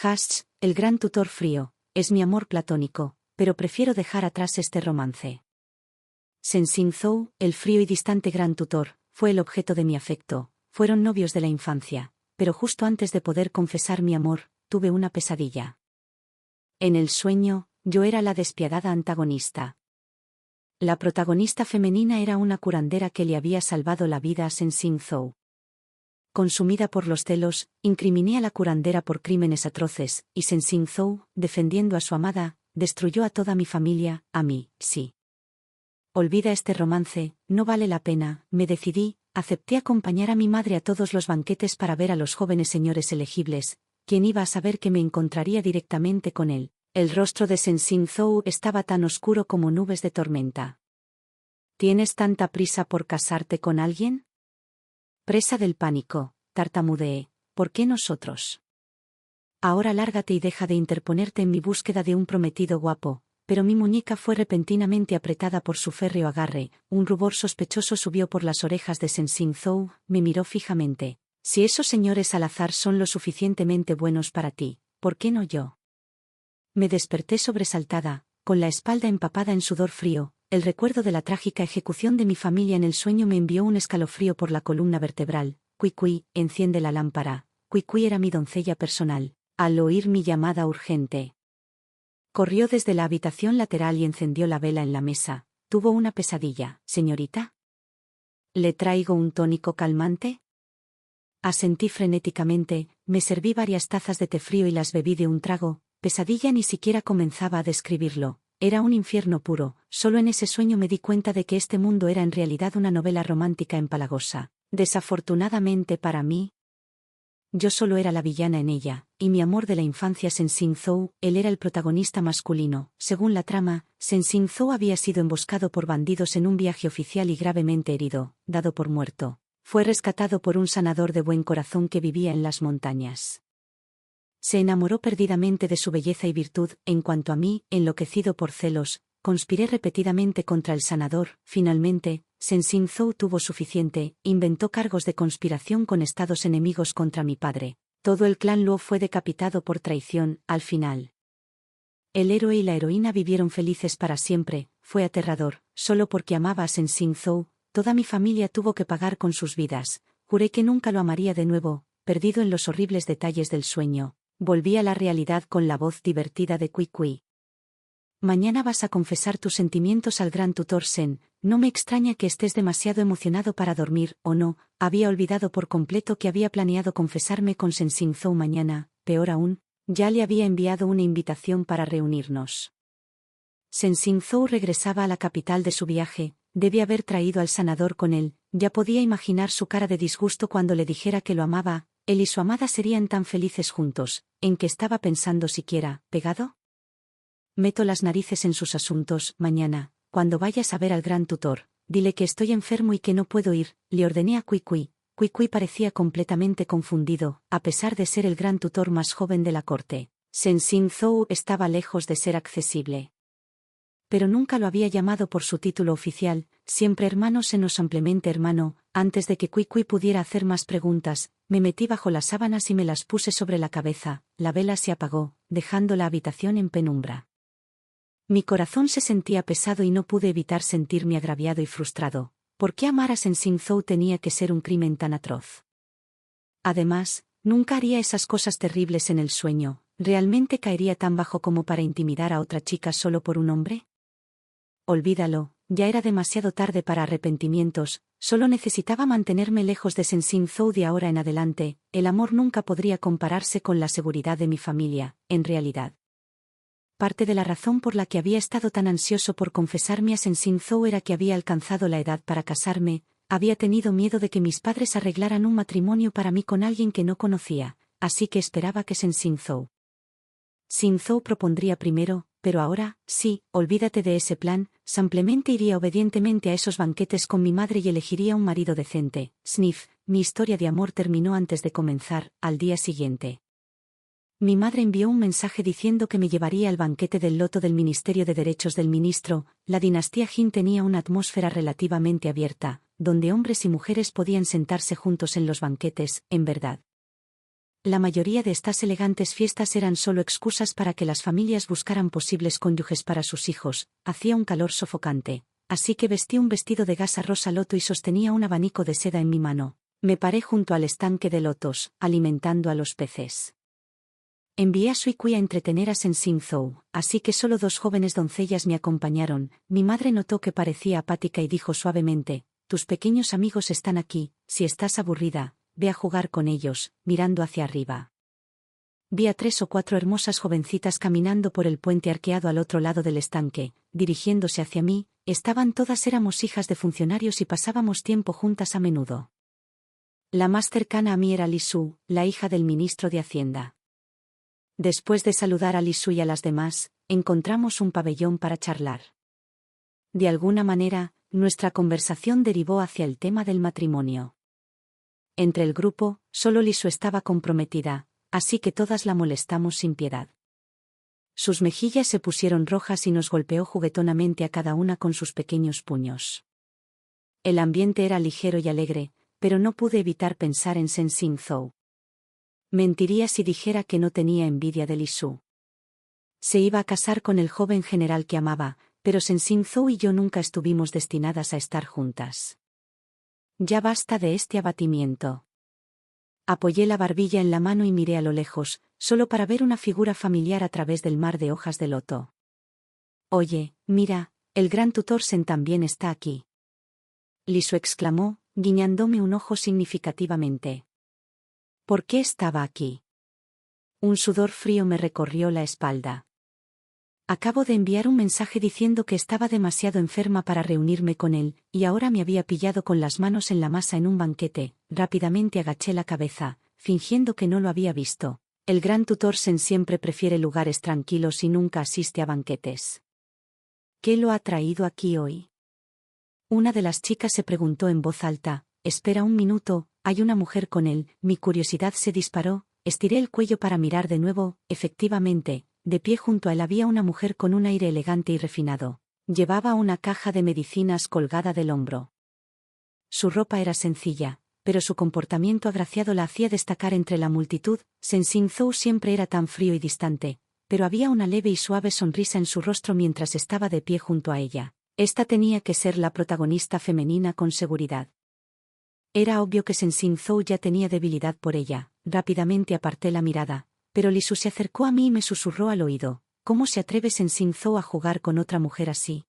Hash, el gran tutor frío, es mi amor platónico, pero prefiero dejar atrás este romance. Sensing Zhou, el frío y distante gran tutor, fue el objeto de mi afecto, fueron novios de la infancia, pero justo antes de poder confesar mi amor, tuve una pesadilla. En el sueño, yo era la despiadada antagonista. La protagonista femenina era una curandera que le había salvado la vida a Sensing Zhou. Consumida por los celos, incriminé a la curandera por crímenes atroces, y Sensing Zhou, defendiendo a su amada, destruyó a toda mi familia, a mí, sí. Olvida este romance, no vale la pena, me decidí, acepté acompañar a mi madre a todos los banquetes para ver a los jóvenes señores elegibles, quien iba a saber que me encontraría directamente con él. El rostro de Sensing Zhou estaba tan oscuro como nubes de tormenta. ¿Tienes tanta prisa por casarte con alguien? Presa del pánico, tartamudeé, ¿por qué nosotros? Ahora lárgate y deja de interponerte en mi búsqueda de un prometido guapo, pero mi muñeca fue repentinamente apretada por su férreo agarre, un rubor sospechoso subió por las orejas de Sensing Zhou, me miró fijamente. Si esos señores al azar son lo suficientemente buenos para ti, ¿por qué no yo? Me desperté sobresaltada, con la espalda empapada en sudor frío. El recuerdo de la trágica ejecución de mi familia en el sueño me envió un escalofrío por la columna vertebral. Cuicui, enciende la lámpara. Cuicui era mi doncella personal. Al oír mi llamada urgente, corrió desde la habitación lateral y encendió la vela en la mesa. ¿Tuvo una pesadilla, señorita? ¿Le traigo un tónico calmante? Asentí frenéticamente, me serví varias tazas de té frío y las bebí de un trago. Pesadilla ni siquiera comenzaba a describirlo. Era un infierno puro, solo en ese sueño me di cuenta de que este mundo era en realidad una novela romántica empalagosa. Desafortunadamente para mí, yo solo era la villana en ella, y mi amor de la infancia Sensing Zhou, él era el protagonista masculino. Según la trama, Sensing Zhou había sido emboscado por bandidos en un viaje oficial y gravemente herido, dado por muerto. Fue rescatado por un sanador de buen corazón que vivía en las montañas. Se enamoró perdidamente de su belleza y virtud. En cuanto a mí, enloquecido por celos, conspiré repetidamente contra el sanador. Finalmente, Sensing Zhou tuvo suficiente, inventó cargos de conspiración con estados enemigos contra mi padre. Todo el clan Luo fue decapitado por traición. Al final, el héroe y la heroína vivieron felices para siempre. Fue aterrador, solo porque amaba a Sensing Zhou, toda mi familia tuvo que pagar con sus vidas. Juré que nunca lo amaría de nuevo, perdido en los horribles detalles del sueño. Volví a la realidad con la voz divertida de Cuicui. Mañana vas a confesar tus sentimientos al gran tutor Sen. No me extraña que estés demasiado emocionado para dormir, ¿o no? Había olvidado por completo que había planeado confesarme con Sensing Zhou mañana. Peor aún, ya le había enviado una invitación para reunirnos. Sensing Zhou regresaba a la capital de su viaje. Debía haber traído al sanador con él. Ya podía imaginar su cara de disgusto cuando le dijera que lo amaba. Él y su amada serían tan felices juntos. ¿En qué estaba pensando siquiera? ¿Pegado? Meto las narices en sus asuntos. Mañana, cuando vayas a ver al gran tutor, dile que estoy enfermo y que no puedo ir, le ordené a Cuicui. Cuicui parecía completamente confundido, a pesar de ser el gran tutor más joven de la corte. Sensing Zhou estaba lejos de ser accesible. Pero nunca lo había llamado por su título oficial, siempre hermano Sen o simplemente hermano. Antes de que Cuicui pudiera hacer más preguntas, me metí bajo las sábanas y me las puse sobre la cabeza. La vela se apagó, dejando la habitación en penumbra. Mi corazón se sentía pesado y no pude evitar sentirme agraviado y frustrado. ¿Por qué amar a Sensing Zhou tenía que ser un crimen tan atroz? Además, nunca haría esas cosas terribles en el sueño. ¿Realmente caería tan bajo como para intimidar a otra chica solo por un hombre? Olvídalo, ya era demasiado tarde para arrepentimientos, solo necesitaba mantenerme lejos de Sensing Zhou de ahora en adelante. El amor nunca podría compararse con la seguridad de mi familia, en realidad. Parte de la razón por la que había estado tan ansioso por confesarme a Sensing Zhou era que había alcanzado la edad para casarme. Había tenido miedo de que mis padres arreglaran un matrimonio para mí con alguien que no conocía, así que esperaba que Sensing Zhou propondría primero, pero ahora, sí, olvídate de ese plan, simplemente iría obedientemente a esos banquetes con mi madre y elegiría un marido decente. Sniff, mi historia de amor terminó antes de comenzar. Al día siguiente, mi madre envió un mensaje diciendo que me llevaría al banquete del loto del Ministerio de Derechos del Ministro. La dinastía Jin tenía una atmósfera relativamente abierta, donde hombres y mujeres podían sentarse juntos en los banquetes. En verdad, la mayoría de estas elegantes fiestas eran solo excusas para que las familias buscaran posibles cónyuges para sus hijos. Hacía un calor sofocante, así que vestí un vestido de gasa rosa loto y sostenía un abanico de seda en mi mano. Me paré junto al estanque de lotos, alimentando a los peces. Envié a Sui Kui a entretener a Sensing Zhou, así que solo 2 jóvenes doncellas me acompañaron. Mi madre notó que parecía apática y dijo suavemente: «Tus pequeños amigos están aquí, si estás aburrida, ve a jugar con ellos», mirando hacia arriba. Vi a 3 o 4 hermosas jovencitas caminando por el puente arqueado al otro lado del estanque, dirigiéndose hacia mí. Éramos hijas de funcionarios y pasábamos tiempo juntas a menudo. La más cercana a mí era Li Su, la hija del ministro de Hacienda. Después de saludar a Li Su y a las demás, encontramos un pabellón para charlar. De alguna manera, nuestra conversación derivó hacia el tema del matrimonio. Entre el grupo, solo Li Su estaba comprometida, así que todas la molestamos sin piedad. Sus mejillas se pusieron rojas y nos golpeó juguetonamente a cada una con sus pequeños puños. El ambiente era ligero y alegre, pero no pude evitar pensar en Sensing Zhou. Mentiría si dijera que no tenía envidia de Li Su. Se iba a casar con el joven general que amaba, pero Sensing Zhou y yo nunca estuvimos destinadas a estar juntas. Ya basta de este abatimiento. Apoyé la barbilla en la mano y miré a lo lejos, solo para ver una figura familiar a través del mar de hojas de loto. «Oye, mira, el gran tutor Sen también está aquí». Li Su exclamó, guiñándome un ojo significativamente. ¿Por qué estaba aquí? Un sudor frío me recorrió la espalda. Acabo de enviar un mensaje diciendo que estaba demasiado enferma para reunirme con él, y ahora me había pillado con las manos en la masa en un banquete. Rápidamente agaché la cabeza, fingiendo que no lo había visto. El gran tutor Sen siempre prefiere lugares tranquilos y nunca asiste a banquetes. ¿Qué lo ha traído aquí hoy? Una de las chicas se preguntó en voz alta. Espera un minuto, hay una mujer con él. Mi curiosidad se disparó, estiré el cuello para mirar de nuevo. Efectivamente, de pie junto a él había una mujer con un aire elegante y refinado. Llevaba una caja de medicinas colgada del hombro. Su ropa era sencilla, pero su comportamiento agraciado la hacía destacar entre la multitud. Sensing Zhou siempre era tan frío y distante, pero había una leve y suave sonrisa en su rostro mientras estaba de pie junto a ella. Esta tenía que ser la protagonista femenina con seguridad. Era obvio que Sensing Zhou ya tenía debilidad por ella. Rápidamente aparté la mirada, pero Li Su se acercó a mí y me susurró al oído: «¿Cómo se atreve Sensing Zhou a jugar con otra mujer así?».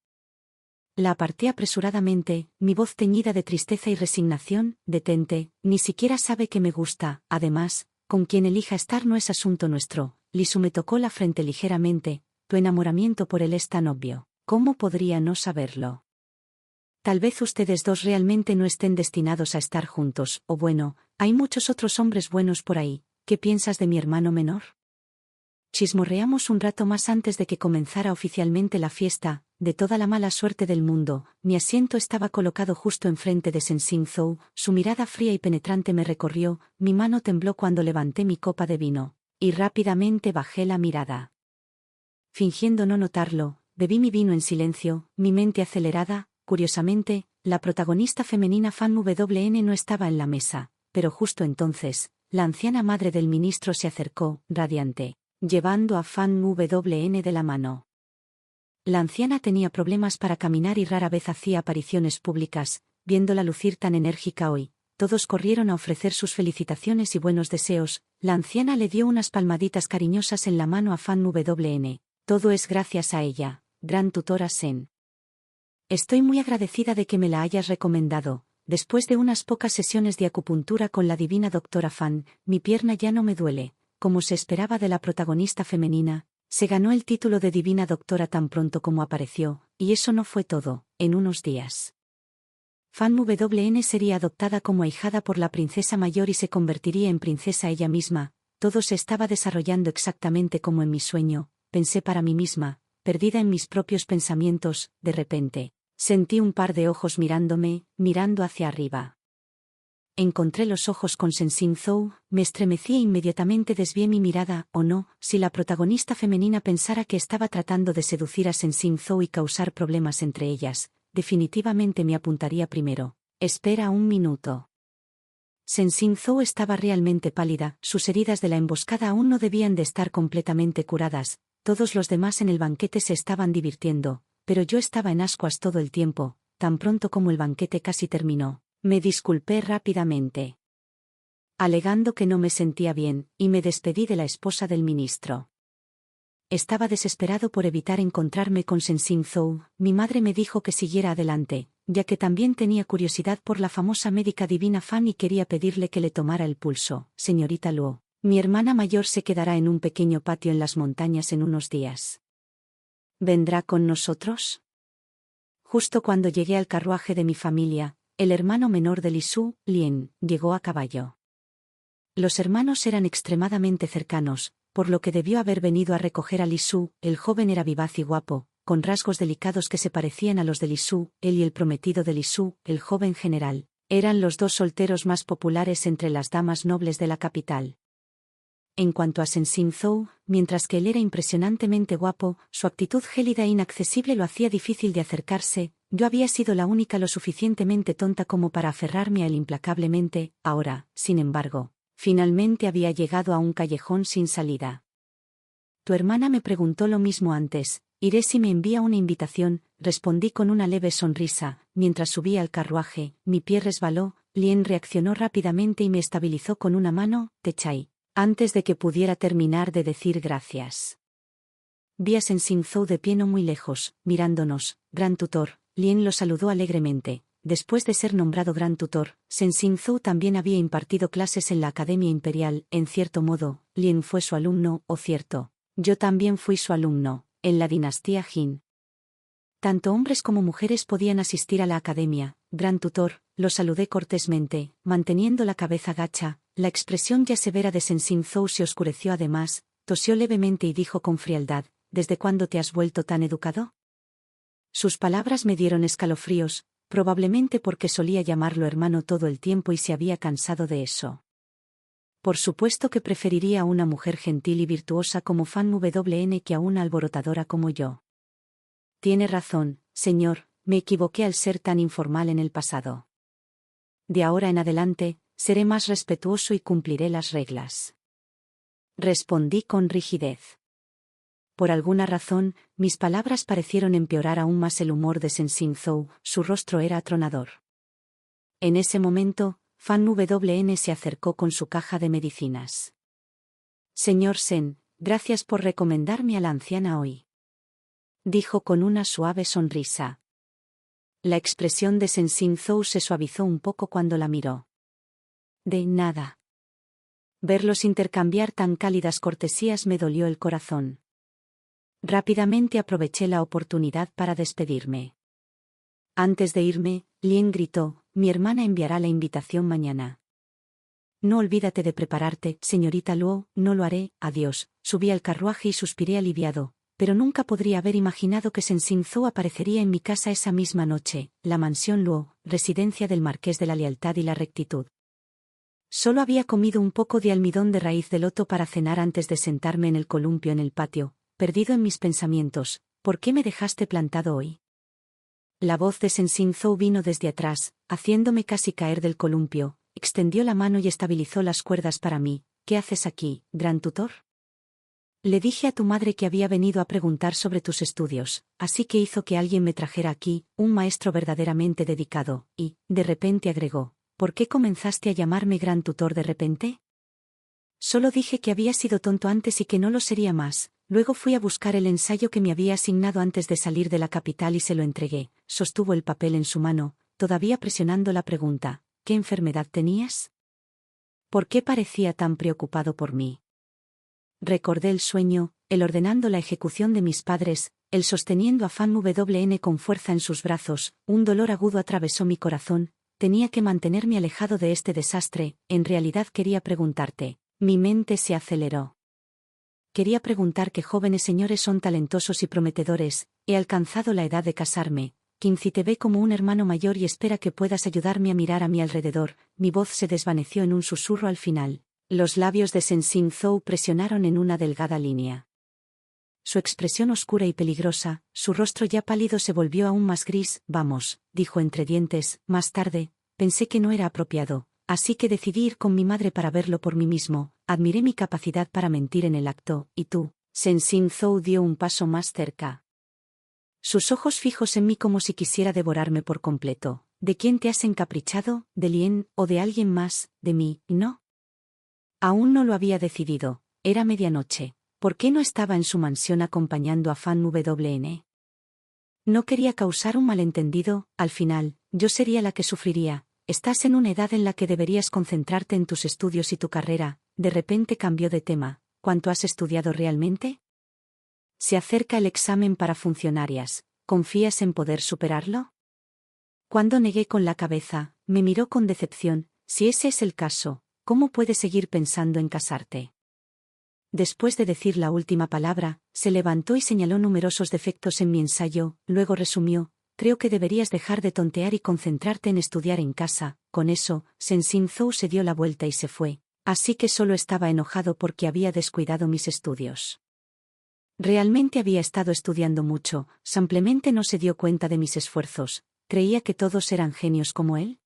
La aparté apresuradamente, mi voz teñida de tristeza y resignación. «Detente, ni siquiera sabe que me gusta, además, con quien elija estar no es asunto nuestro». Li Su me tocó la frente ligeramente. «Tu enamoramiento por él es tan obvio. ¿Cómo podría no saberlo? Tal vez ustedes dos realmente no estén destinados a estar juntos, o bueno, hay muchos otros hombres buenos por ahí. ¿Qué piensas de mi hermano menor?». Chismorreamos un rato más antes de que comenzara oficialmente la fiesta. De toda la mala suerte del mundo, mi asiento estaba colocado justo enfrente de Sensing Zhou. Su mirada fría y penetrante me recorrió. Mi mano tembló cuando levanté mi copa de vino, y rápidamente bajé la mirada. Fingiendo no notarlo, bebí mi vino en silencio, mi mente acelerada. Curiosamente, la protagonista femenina Fan WN no estaba en la mesa, pero justo entonces, la anciana madre del ministro se acercó, radiante, llevando a Fan WN de la mano. La anciana tenía problemas para caminar y rara vez hacía apariciones públicas. Viéndola lucir tan enérgica hoy, todos corrieron a ofrecer sus felicitaciones y buenos deseos. La anciana le dio unas palmaditas cariñosas en la mano a Fan WN. «Todo es gracias a ella, gran tutora Sen. Estoy muy agradecida de que me la hayas recomendado. Después de unas pocas sesiones de acupuntura con la divina doctora Fan, mi pierna ya no me duele». Como se esperaba de la protagonista femenina, se ganó el título de divina doctora tan pronto como apareció, y eso no fue todo. En unos días, Fan WN sería adoptada como ahijada por la princesa mayor y se convertiría en princesa ella misma. Todo se estaba desarrollando exactamente como en mi sueño, pensé para mí misma, perdida en mis propios pensamientos. De repente, sentí un par de ojos mirándome, mirando hacia arriba. Encontré los ojos con Sensing Zhou, me estremecí e inmediatamente desvié mi mirada. Oh no, si la protagonista femenina pensara que estaba tratando de seducir a Sensing Zhou y causar problemas entre ellas, definitivamente me apuntaría primero. «Espera un minuto». Sensing Zhou estaba realmente pálida, sus heridas de la emboscada aún no debían de estar completamente curadas, todos los demás en el banquete se estaban divirtiendo, pero yo estaba en ascuas todo el tiempo. Tan pronto como el banquete casi terminó, me disculpé rápidamente, alegando que no me sentía bien, y me despedí de la esposa del ministro. Estaba desesperado por evitar encontrarme con Sensing Zhou. Mi madre me dijo que siguiera adelante, ya que también tenía curiosidad por la famosa médica divina Fan y quería pedirle que le tomara el pulso. Señorita Luo, mi hermana mayor se quedará en un pequeño patio en las montañas en unos días. ¿Vendrá con nosotros? Justo cuando llegué al carruaje de mi familia, el hermano menor de Li Su, Lien, llegó a caballo. Los hermanos eran extremadamente cercanos, por lo que debió haber venido a recoger a Li Su. El joven era vivaz y guapo, con rasgos delicados que se parecían a los de Li Su. Él y el prometido de Li Su, el joven general, eran los dos solteros más populares entre las damas nobles de la capital. En cuanto a Sensing Zhou, mientras que él era impresionantemente guapo, su actitud gélida e inaccesible lo hacía difícil de acercarse. Yo había sido la única lo suficientemente tonta como para aferrarme a él implacablemente. Ahora, sin embargo, finalmente había llegado a un callejón sin salida. Tu hermana me preguntó lo mismo antes. Iré si me envía una invitación, respondí con una leve sonrisa. Mientras subía al carruaje, mi pie resbaló. Lien reaccionó rápidamente y me estabilizó con una mano. Techai. Antes de que pudiera terminar de decir gracias. Vi a Sensing Zhou de pie no muy lejos, mirándonos. Gran tutor. Lien lo saludó alegremente. Después de ser nombrado gran tutor, Sensing Zhou también había impartido clases en la Academia Imperial. En cierto modo, Lien fue su alumno, o cierto. Yo también fui su alumno, en la dinastía Jin. Tanto hombres como mujeres podían asistir a la academia. Gran tutor, lo saludé cortésmente, manteniendo la cabeza gacha. La expresión ya severa de Sensing Zhou se oscureció además, tosió levemente y dijo con frialdad, ¿desde cuándo te has vuelto tan educado? Sus palabras me dieron escalofríos, probablemente porque solía llamarlo hermano todo el tiempo y se había cansado de eso. Por supuesto que preferiría a una mujer gentil y virtuosa como Fan Wn que a una alborotadora como yo. Tiene razón, señor, me equivoqué al ser tan informal en el pasado. De ahora en adelante, seré más respetuoso y cumpliré las reglas. Respondí con rigidez. Por alguna razón, mis palabras parecieron empeorar aún más el humor de Sensing Zhou. Su rostro era atronador. En ese momento, Fan Wn se acercó con su caja de medicinas. Señor Sen, gracias por recomendarme a la anciana hoy. Dijo con una suave sonrisa. La expresión de Sensing Zhou se suavizó un poco cuando la miró. De nada. Verlos intercambiar tan cálidas cortesías me dolió el corazón. Rápidamente aproveché la oportunidad para despedirme. Antes de irme, Lien gritó, mi hermana enviará la invitación mañana. No olvídate de prepararte, señorita Luo, no lo haré, adiós. Subí al carruaje y suspiré aliviado, pero nunca podría haber imaginado que Sensing Zhou aparecería en mi casa esa misma noche, la mansión Luo, residencia del Marqués de la Lealtad y la Rectitud. Solo había comido un poco de almidón de raíz de loto para cenar antes de sentarme en el columpio en el patio, perdido en mis pensamientos. ¿Por qué me dejaste plantado hoy? La voz de Sensing Zhou vino desde atrás, haciéndome casi caer del columpio. Extendió la mano y estabilizó las cuerdas para mí. ¿Qué haces aquí, gran tutor? Le dije a tu madre que había venido a preguntar sobre tus estudios, así que hizo que alguien me trajera aquí, un maestro verdaderamente dedicado, y, de repente agregó, ¿por qué comenzaste a llamarme gran tutor de repente? Solo dije que había sido tonto antes y que no lo sería más. Luego fui a buscar el ensayo que me había asignado antes de salir de la capital y se lo entregué. Sostuvo el papel en su mano, todavía presionando la pregunta, ¿qué enfermedad tenías? ¿Por qué parecía tan preocupado por mí? Recordé el sueño, el ordenando la ejecución de mis padres, el sosteniendo a Fan Wn con fuerza en sus brazos. Un dolor agudo atravesó mi corazón. Tenía que mantenerme alejado de este desastre. En realidad quería preguntarte. Mi mente se aceleró. Quería preguntar qué jóvenes señores son talentosos y prometedores. He alcanzado la edad de casarme. Quincy te ve como un hermano mayor y espera que puedas ayudarme a mirar a mi alrededor. Mi voz se desvaneció en un susurro al final. Los labios de Sensing Zhou presionaron en una delgada línea. Su expresión oscura y peligrosa, su rostro ya pálido se volvió aún más gris. Vamos, dijo entre dientes, más tarde. Pensé que no era apropiado, así que decidí ir con mi madre para verlo por mí mismo. Admiré mi capacidad para mentir en el acto, ¿y tú? Sensing Zhou dio un paso más cerca. Sus ojos fijos en mí como si quisiera devorarme por completo. ¿De quién te has encaprichado? ¿De Lien o de alguien más? ¿De mí? ¿No? Aún no lo había decidido. Era medianoche. ¿Por qué no estaba en su mansión acompañando a Fan WN? No quería causar un malentendido. Al final, yo sería la que sufriría. Estás en una edad en la que deberías concentrarte en tus estudios y tu carrera. De repente cambió de tema. ¿Cuánto has estudiado realmente? Se acerca el examen para funcionarias. ¿Confías en poder superarlo? Cuando negué con la cabeza, me miró con decepción. Si ese es el caso, ¿cómo puedes seguir pensando en casarte? Después de decir la última palabra, se levantó y señaló numerosos defectos en mi ensayo, luego resumió: creo que deberías dejar de tontear y concentrarte en estudiar en casa. Con eso, Sensing Zhou se dio la vuelta y se fue, así que solo estaba enojado porque había descuidado mis estudios. Realmente había estado estudiando mucho, simplemente no se dio cuenta de mis esfuerzos. ¿Creía que todos eran genios como él?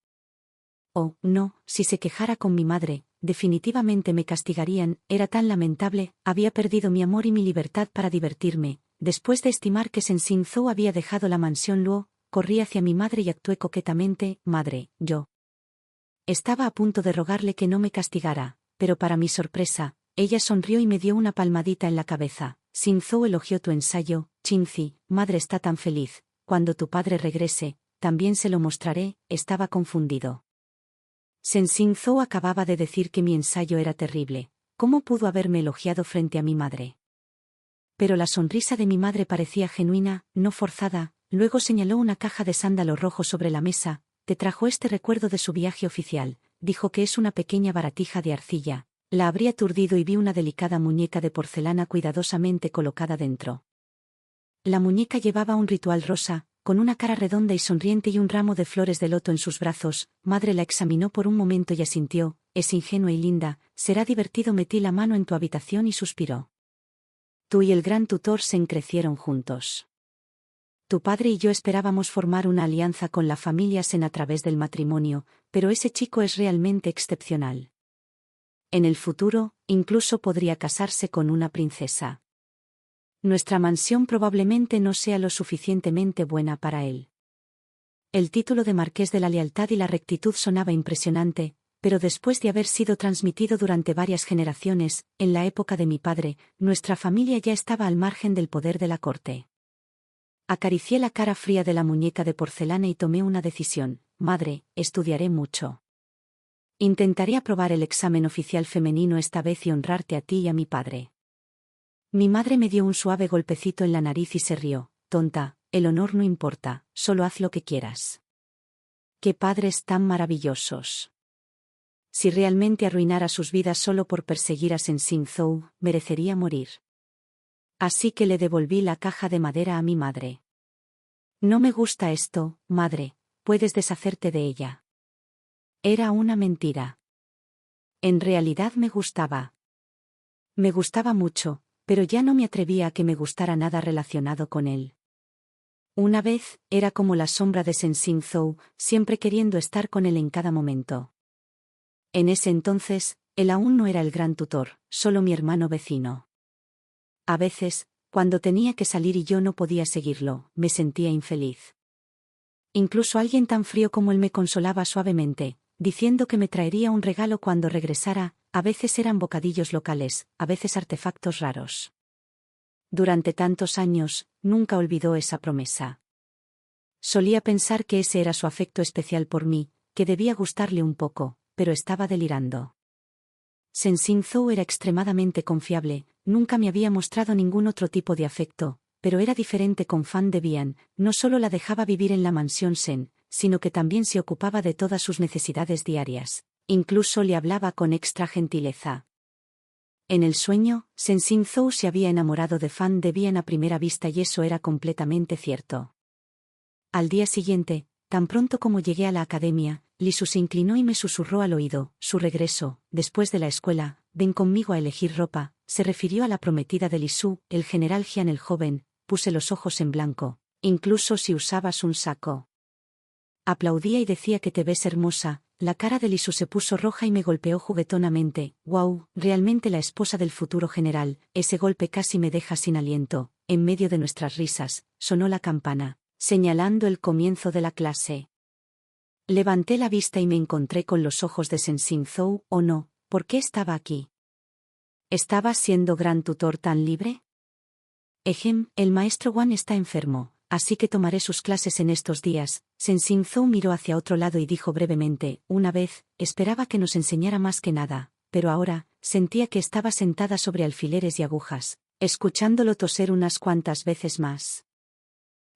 Oh, no, si se quejara con mi madre, definitivamente me castigarían. Era tan lamentable, había perdido mi amor y mi libertad para divertirme. Después de estimar que Sensing Zhou había dejado la mansión Luo, corrí hacia mi madre y actué coquetamente: madre, yo. Estaba a punto de rogarle que no me castigara, pero para mi sorpresa, ella sonrió y me dio una palmadita en la cabeza. Sensing Zhou elogió tu ensayo, Qingzi, madre está tan feliz. Cuando tu padre regrese, también se lo mostraré. Estaba confundido. Sensing Zhou acababa de decir que mi ensayo era terrible. ¿Cómo pudo haberme elogiado frente a mi madre? Pero la sonrisa de mi madre parecía genuina, no forzada. Luego señaló una caja de sándalo rojo sobre la mesa. Te trajo este recuerdo de su viaje oficial. Dijo que es una pequeña baratija de arcilla. La abrí aturdido y vi una delicada muñeca de porcelana cuidadosamente colocada dentro. La muñeca llevaba un ritual rosa, con una cara redonda y sonriente y un ramo de flores de loto en sus brazos. Madre la examinó por un momento y asintió: es ingenua y linda, será divertido. Metí la mano en tu habitación y suspiró. Tú y el gran tutor Sen crecieron juntos. Tu padre y yo esperábamos formar una alianza con la familia Sen a través del matrimonio, pero ese chico es realmente excepcional. En el futuro, incluso podría casarse con una princesa. Nuestra mansión probablemente no sea lo suficientemente buena para él. El título de Marqués de la Lealtad y la Rectitud sonaba impresionante, pero después de haber sido transmitido durante varias generaciones, en la época de mi padre, nuestra familia ya estaba al margen del poder de la corte. Acaricié la cara fría de la muñeca de porcelana y tomé una decisión: madre, estudiaré mucho. Intentaré aprobar el examen oficial femenino esta vez y honrarte a ti y a mi padre. Mi madre me dio un suave golpecito en la nariz y se rió: tonta, el honor no importa, solo haz lo que quieras. ¡Qué padres tan maravillosos! Si realmente arruinara sus vidas solo por perseguir a Sensing Zhou, merecería morir. Así que le devolví la caja de madera a mi madre. No me gusta esto, madre, puedes deshacerte de ella. Era una mentira. En realidad me gustaba. Me gustaba mucho, pero ya no me atrevía a que me gustara nada relacionado con él. Una vez, era como la sombra de Sensing Zhou, siempre queriendo estar con él en cada momento. En ese entonces, él aún no era el gran tutor, solo mi hermano vecino. A veces, cuando tenía que salir y yo no podía seguirlo, me sentía infeliz. Incluso alguien tan frío como él me consolaba suavemente, diciendo que me traería un regalo cuando regresara. A veces eran bocadillos locales, a veces artefactos raros. Durante tantos años, nunca olvidó esa promesa. Solía pensar que ese era su afecto especial por mí, que debía gustarle un poco, pero estaba delirando. Sensing Zhou era extremadamente confiable, nunca me había mostrado ningún otro tipo de afecto, pero era diferente con Fan Debian. No solo la dejaba vivir en la mansión Sen, sino que también se ocupaba de todas sus necesidades diarias. Incluso le hablaba con extra gentileza. En el sueño, Sensing Zhou se había enamorado de Fan Debian a primera vista y eso era completamente cierto. Al día siguiente, tan pronto como llegué a la academia, Lisu se inclinó y me susurró al oído: su regreso, después de la escuela, ven conmigo a elegir ropa. Se refirió a la prometida de Lisu, el general Jian el joven. Puse los ojos en blanco. Incluso si usabas un saco. Aplaudía y decía que te ves hermosa. La cara de Lisu se puso roja y me golpeó juguetonamente. «Wow, realmente la esposa del futuro general». Ese golpe casi me deja sin aliento. En medio de nuestras risas, sonó la campana, señalando el comienzo de la clase. Levanté la vista y me encontré con los ojos de Sensing Zhou. «¿O no? ¿Por qué estaba aquí? ¿Estaba siendo gran tutor tan libre?» El maestro Wan está enfermo, así que tomaré sus clases en estos días». Sensing Zhou miró hacia otro lado y dijo brevemente: «Una vez, esperaba que nos enseñara más que nada, pero ahora, sentía que estaba sentada sobre alfileres y agujas, escuchándolo toser unas cuantas veces más.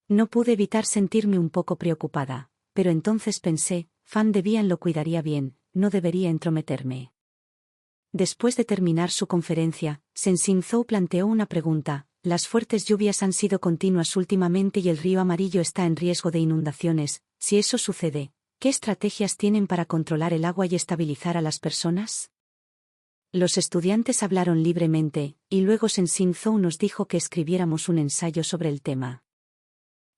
No pude evitar sentirme un poco preocupada, pero entonces pensé, Fan de Bian lo cuidaría bien, no debería entrometerme». Después de terminar su conferencia, Sensing Zhou planteó una pregunta. «Las fuertes lluvias han sido continuas últimamente y el río amarillo está en riesgo de inundaciones. Si eso sucede, ¿qué estrategias tienen para controlar el agua y estabilizar a las personas?». Los estudiantes hablaron libremente, y luego Sensing Zhou nos dijo que escribiéramos un ensayo sobre el tema.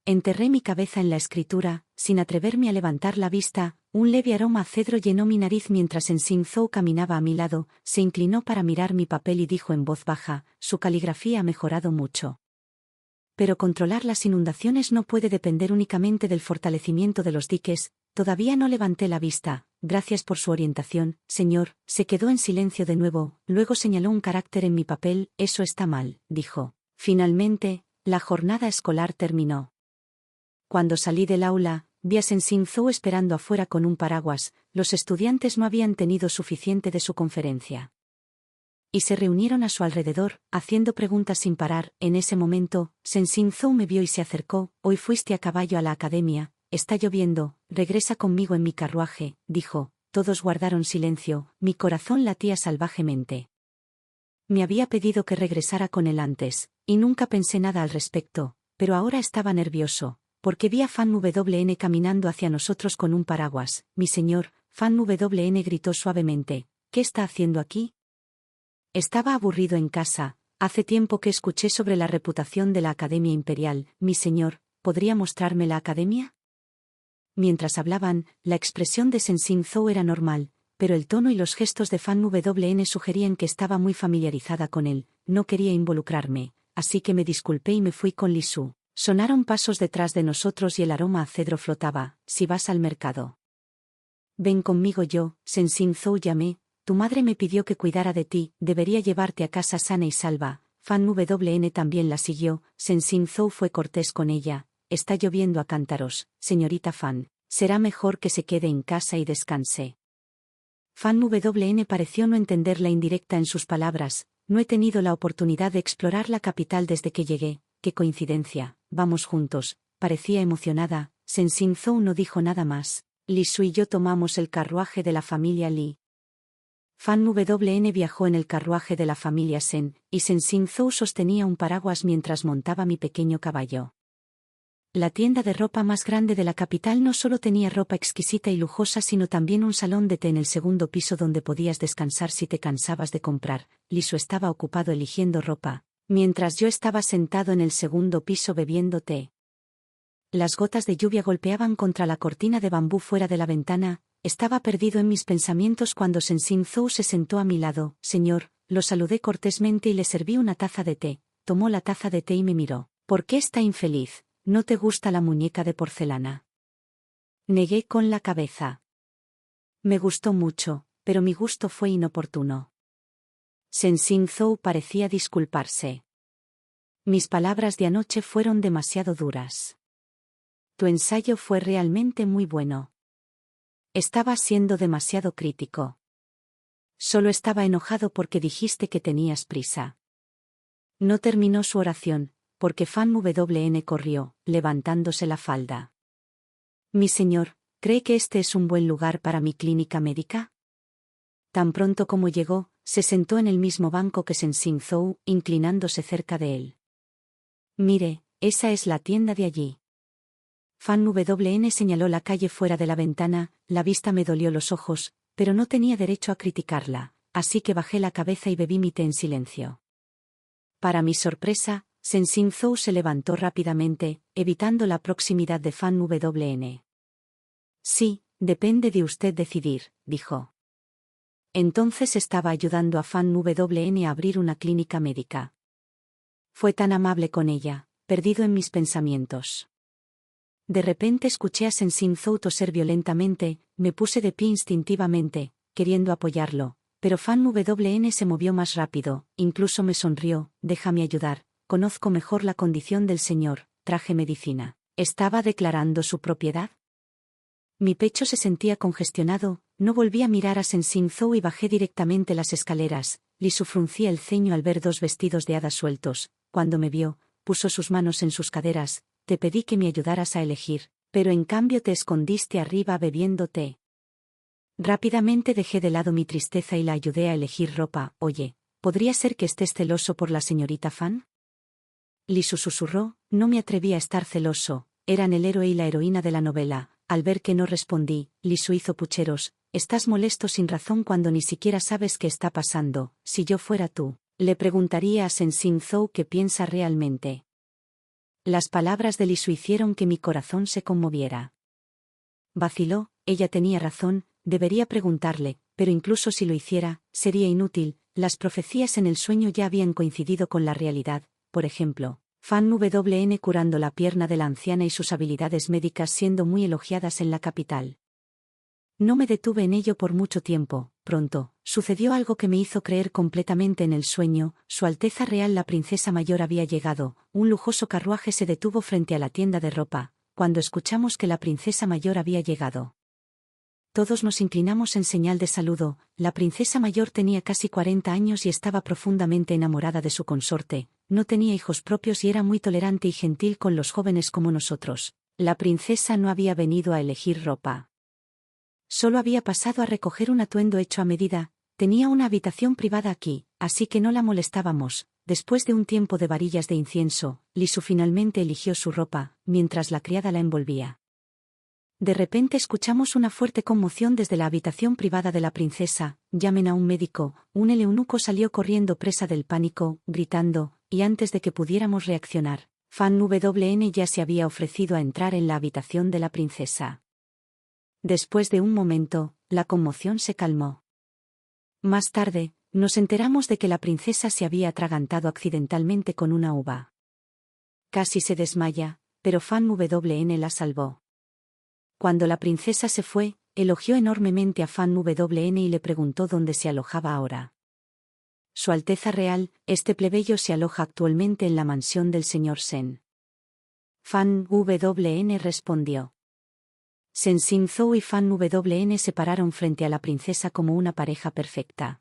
Enterré mi cabeza en la escritura, sin atreverme a levantar la vista. Un leve aroma a cedro llenó mi nariz mientras Sensing Zhou caminaba a mi lado, se inclinó para mirar mi papel y dijo en voz baja: «Su caligrafía ha mejorado mucho. Pero controlar las inundaciones no puede depender únicamente del fortalecimiento de los diques». Todavía no levanté la vista. «Gracias por su orientación, señor». Se quedó en silencio de nuevo, luego señaló un carácter en mi papel. «Eso está mal», dijo. Finalmente, la jornada escolar terminó. Cuando salí del aula, vi a Sensing Zhou esperando afuera con un paraguas. Los estudiantes no habían tenido suficiente de su conferencia y se reunieron a su alrededor, haciendo preguntas sin parar. En ese momento, Sensing Zhou me vio y se acercó. «Hoy fuiste a caballo a la academia. Está lloviendo, regresa conmigo en mi carruaje», dijo. Todos guardaron silencio, mi corazón latía salvajemente. Me había pedido que regresara con él antes, y nunca pensé nada al respecto, pero ahora estaba nervioso, porque vi a Fan WN caminando hacia nosotros con un paraguas. «Mi señor», Fan WN gritó suavemente, «¿qué está haciendo aquí?». Estaba aburrido en casa. Hace tiempo que escuché sobre la reputación de la Academia Imperial. «Mi señor, ¿podría mostrarme la academia?». Mientras hablaban, la expresión de Sensing Zhou era normal, pero el tono y los gestos de Fan WN sugerían que estaba muy familiarizada con él. No quería involucrarme, así que me disculpé y me fui con Lisu. Sonaron pasos detrás de nosotros y el aroma a cedro flotaba. «Si vas al mercado, ven conmigo». Yo, Sensing Zhou, llamé. «Tu madre me pidió que cuidara de ti, debería llevarte a casa sana y salva». Fan WN también la siguió. Sensing Zhou fue cortés con ella. «Está lloviendo a cántaros, señorita Fan. Será mejor que se quede en casa y descanse». Fan WN pareció no entender la indirecta en sus palabras. «No he tenido la oportunidad de explorar la capital desde que llegué». «Qué coincidencia, vamos juntos». Parecía emocionada. Sensing Zhou no dijo nada más. Lisu y yo tomamos el carruaje de la familia Li. Fan WN viajó en el carruaje de la familia Sen, y Sensing Zhou sostenía un paraguas mientras montaba mi pequeño caballo. La tienda de ropa más grande de la capital no solo tenía ropa exquisita y lujosa, sino también un salón de té en el segundo piso donde podías descansar si te cansabas de comprar. Lisu estaba ocupado eligiendo ropa, mientras yo estaba sentado en el segundo piso bebiendo té. Las gotas de lluvia golpeaban contra la cortina de bambú fuera de la ventana. Estaba perdido en mis pensamientos cuando Sensing Zhou se sentó a mi lado. «Señor», lo saludé cortésmente y le serví una taza de té. Tomó la taza de té y me miró. «¿Por qué está infeliz? ¿No te gusta la muñeca de porcelana?». Negué con la cabeza. «Me gustó mucho, pero mi gusto fue inoportuno». Sensing Zhou parecía disculparse. «Mis palabras de anoche fueron demasiado duras. Tu ensayo fue realmente muy bueno. Estabas siendo demasiado crítico. Solo estaba enojado porque dijiste que tenías prisa». No terminó su oración, porque Fan WN corrió, levantándose la falda. «Mi señor, ¿cree que este es un buen lugar para mi clínica médica?». Tan pronto como llegó, se sentó en el mismo banco que Sensing Zhou, inclinándose cerca de él. «Mire, esa es la tienda de allí». Fan WN señaló la calle fuera de la ventana. La vista me dolió los ojos, pero no tenía derecho a criticarla, así que bajé la cabeza y bebí mi té en silencio. Para mi sorpresa, Sensing Zhou se levantó rápidamente, evitando la proximidad de Fan WN. «Sí, Depende de usted decidir, dijo. Entonces estaba ayudando a Fan WN a abrir una clínica médica. Fue tan amable con ella, perdido en mis pensamientos. De repente escuché a Sensing Zhou toser violentamente, me puse de pie instintivamente, queriendo apoyarlo, pero Fan WN se movió más rápido, incluso me sonrió. Déjame ayudar, conozco mejor la condición del señor, traje medicina. ¿Estaba declarando su propiedad? Mi pecho se sentía congestionado, no volví a mirar a Sensing Zhou y bajé directamente las escaleras. Lisu fruncía el ceño al ver dos vestidos de hadas sueltos. Cuando me vio, puso sus manos en sus caderas. Te pedí que me ayudaras a elegir, pero en cambio te escondiste arriba bebiendo té. Rápidamente dejé de lado mi tristeza y la ayudé a elegir ropa. Oye, ¿podría ser que estés celoso por la señorita Fan? Lisu susurró, no me atreví a estar celoso, eran el héroe y la heroína de la novela. Al ver que no respondí, Lisu hizo pucheros, estás molesto sin razón cuando ni siquiera sabes qué está pasando. Si yo fuera tú, le preguntaría a Sensing Zhou qué piensa realmente. Las palabras de Lisu hicieron que mi corazón se conmoviera. Vaciló, ella tenía razón, debería preguntarle, pero incluso si lo hiciera, sería inútil, las profecías en el sueño ya habían coincidido con la realidad. Por ejemplo, Fan WN curando la pierna de la anciana y sus habilidades médicas siendo muy elogiadas en la capital. No me detuve en ello por mucho tiempo. Pronto, sucedió algo que me hizo creer completamente en el sueño. Su Alteza Real la Princesa Mayor había llegado. Un lujoso carruaje se detuvo frente a la tienda de ropa, cuando escuchamos que la Princesa Mayor había llegado. Todos nos inclinamos en señal de saludo. La Princesa Mayor tenía casi 40 años y estaba profundamente enamorada de su consorte. No tenía hijos propios y era muy tolerante y gentil con los jóvenes como nosotros. La princesa no había venido a elegir ropa. Solo había pasado a recoger un atuendo hecho a medida. Tenía una habitación privada aquí, así que no la molestábamos. Después de un tiempo de varillas de incienso, Lisu finalmente eligió su ropa, mientras la criada la envolvía. De repente escuchamos una fuerte conmoción desde la habitación privada de la princesa. Llamen a un médico. Un eunuco salió corriendo presa del pánico, gritando, y antes de que pudiéramos reaccionar, Fan WN ya se había ofrecido a entrar en la habitación de la princesa. Después de un momento, la conmoción se calmó. Más tarde, nos enteramos de que la princesa se había atragantado accidentalmente con una uva. Casi se desmaya, pero Fan WN la salvó. Cuando la princesa se fue, elogió enormemente a Fan WN y le preguntó dónde se alojaba ahora. Su Alteza Real, este plebeyo se aloja actualmente en la mansión del señor Sen. Fan WN respondió. Sensing Zhou y Fan WN se pararon frente a la princesa como una pareja perfecta.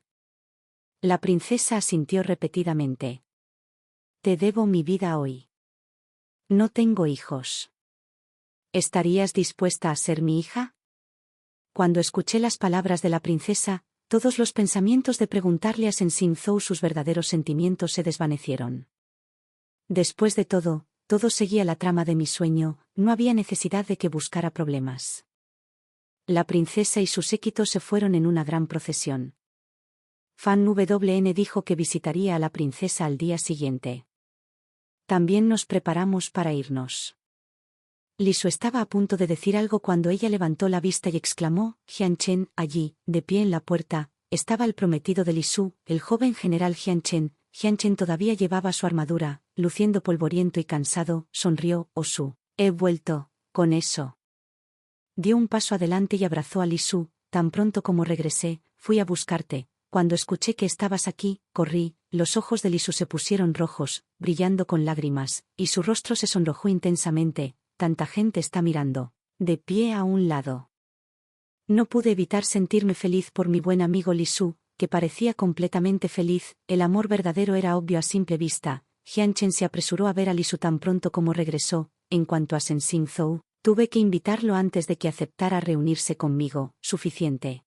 La princesa asintió repetidamente. Te debo mi vida hoy. No tengo hijos. ¿Estarías dispuesta a ser mi hija? Cuando escuché las palabras de la princesa, todos los pensamientos de preguntarle a Sensing Zhou sus verdaderos sentimientos se desvanecieron. Después de todo seguía la trama de mi sueño, no había necesidad de que buscara problemas. La princesa y su séquito se fueron en una gran procesión. Fan WN dijo que visitaría a la princesa al día siguiente. También nos preparamos para irnos. Lisu estaba a punto de decir algo cuando ella levantó la vista y exclamó, Jianchen, allí, de pie en la puerta, estaba el prometido de Lisu, el joven general Jianchen. Jianchen todavía llevaba su armadura, luciendo polvoriento y cansado, sonrió, Osu, he vuelto, con eso. Dio un paso adelante y abrazó a Lisu, tan pronto como regresé, fui a buscarte, cuando escuché que estabas aquí, corrí, los ojos de Lisu se pusieron rojos, brillando con lágrimas, y su rostro se sonrojó intensamente. Tanta gente está mirando, de pie a un lado. No pude evitar sentirme feliz por mi buen amigo Lisu, que parecía completamente feliz, el amor verdadero era obvio a simple vista. Jianchen se apresuró a ver a Lisu tan pronto como regresó. En cuanto a Sensing Zhou, tuve que invitarlo antes de que aceptara reunirse conmigo, suficiente.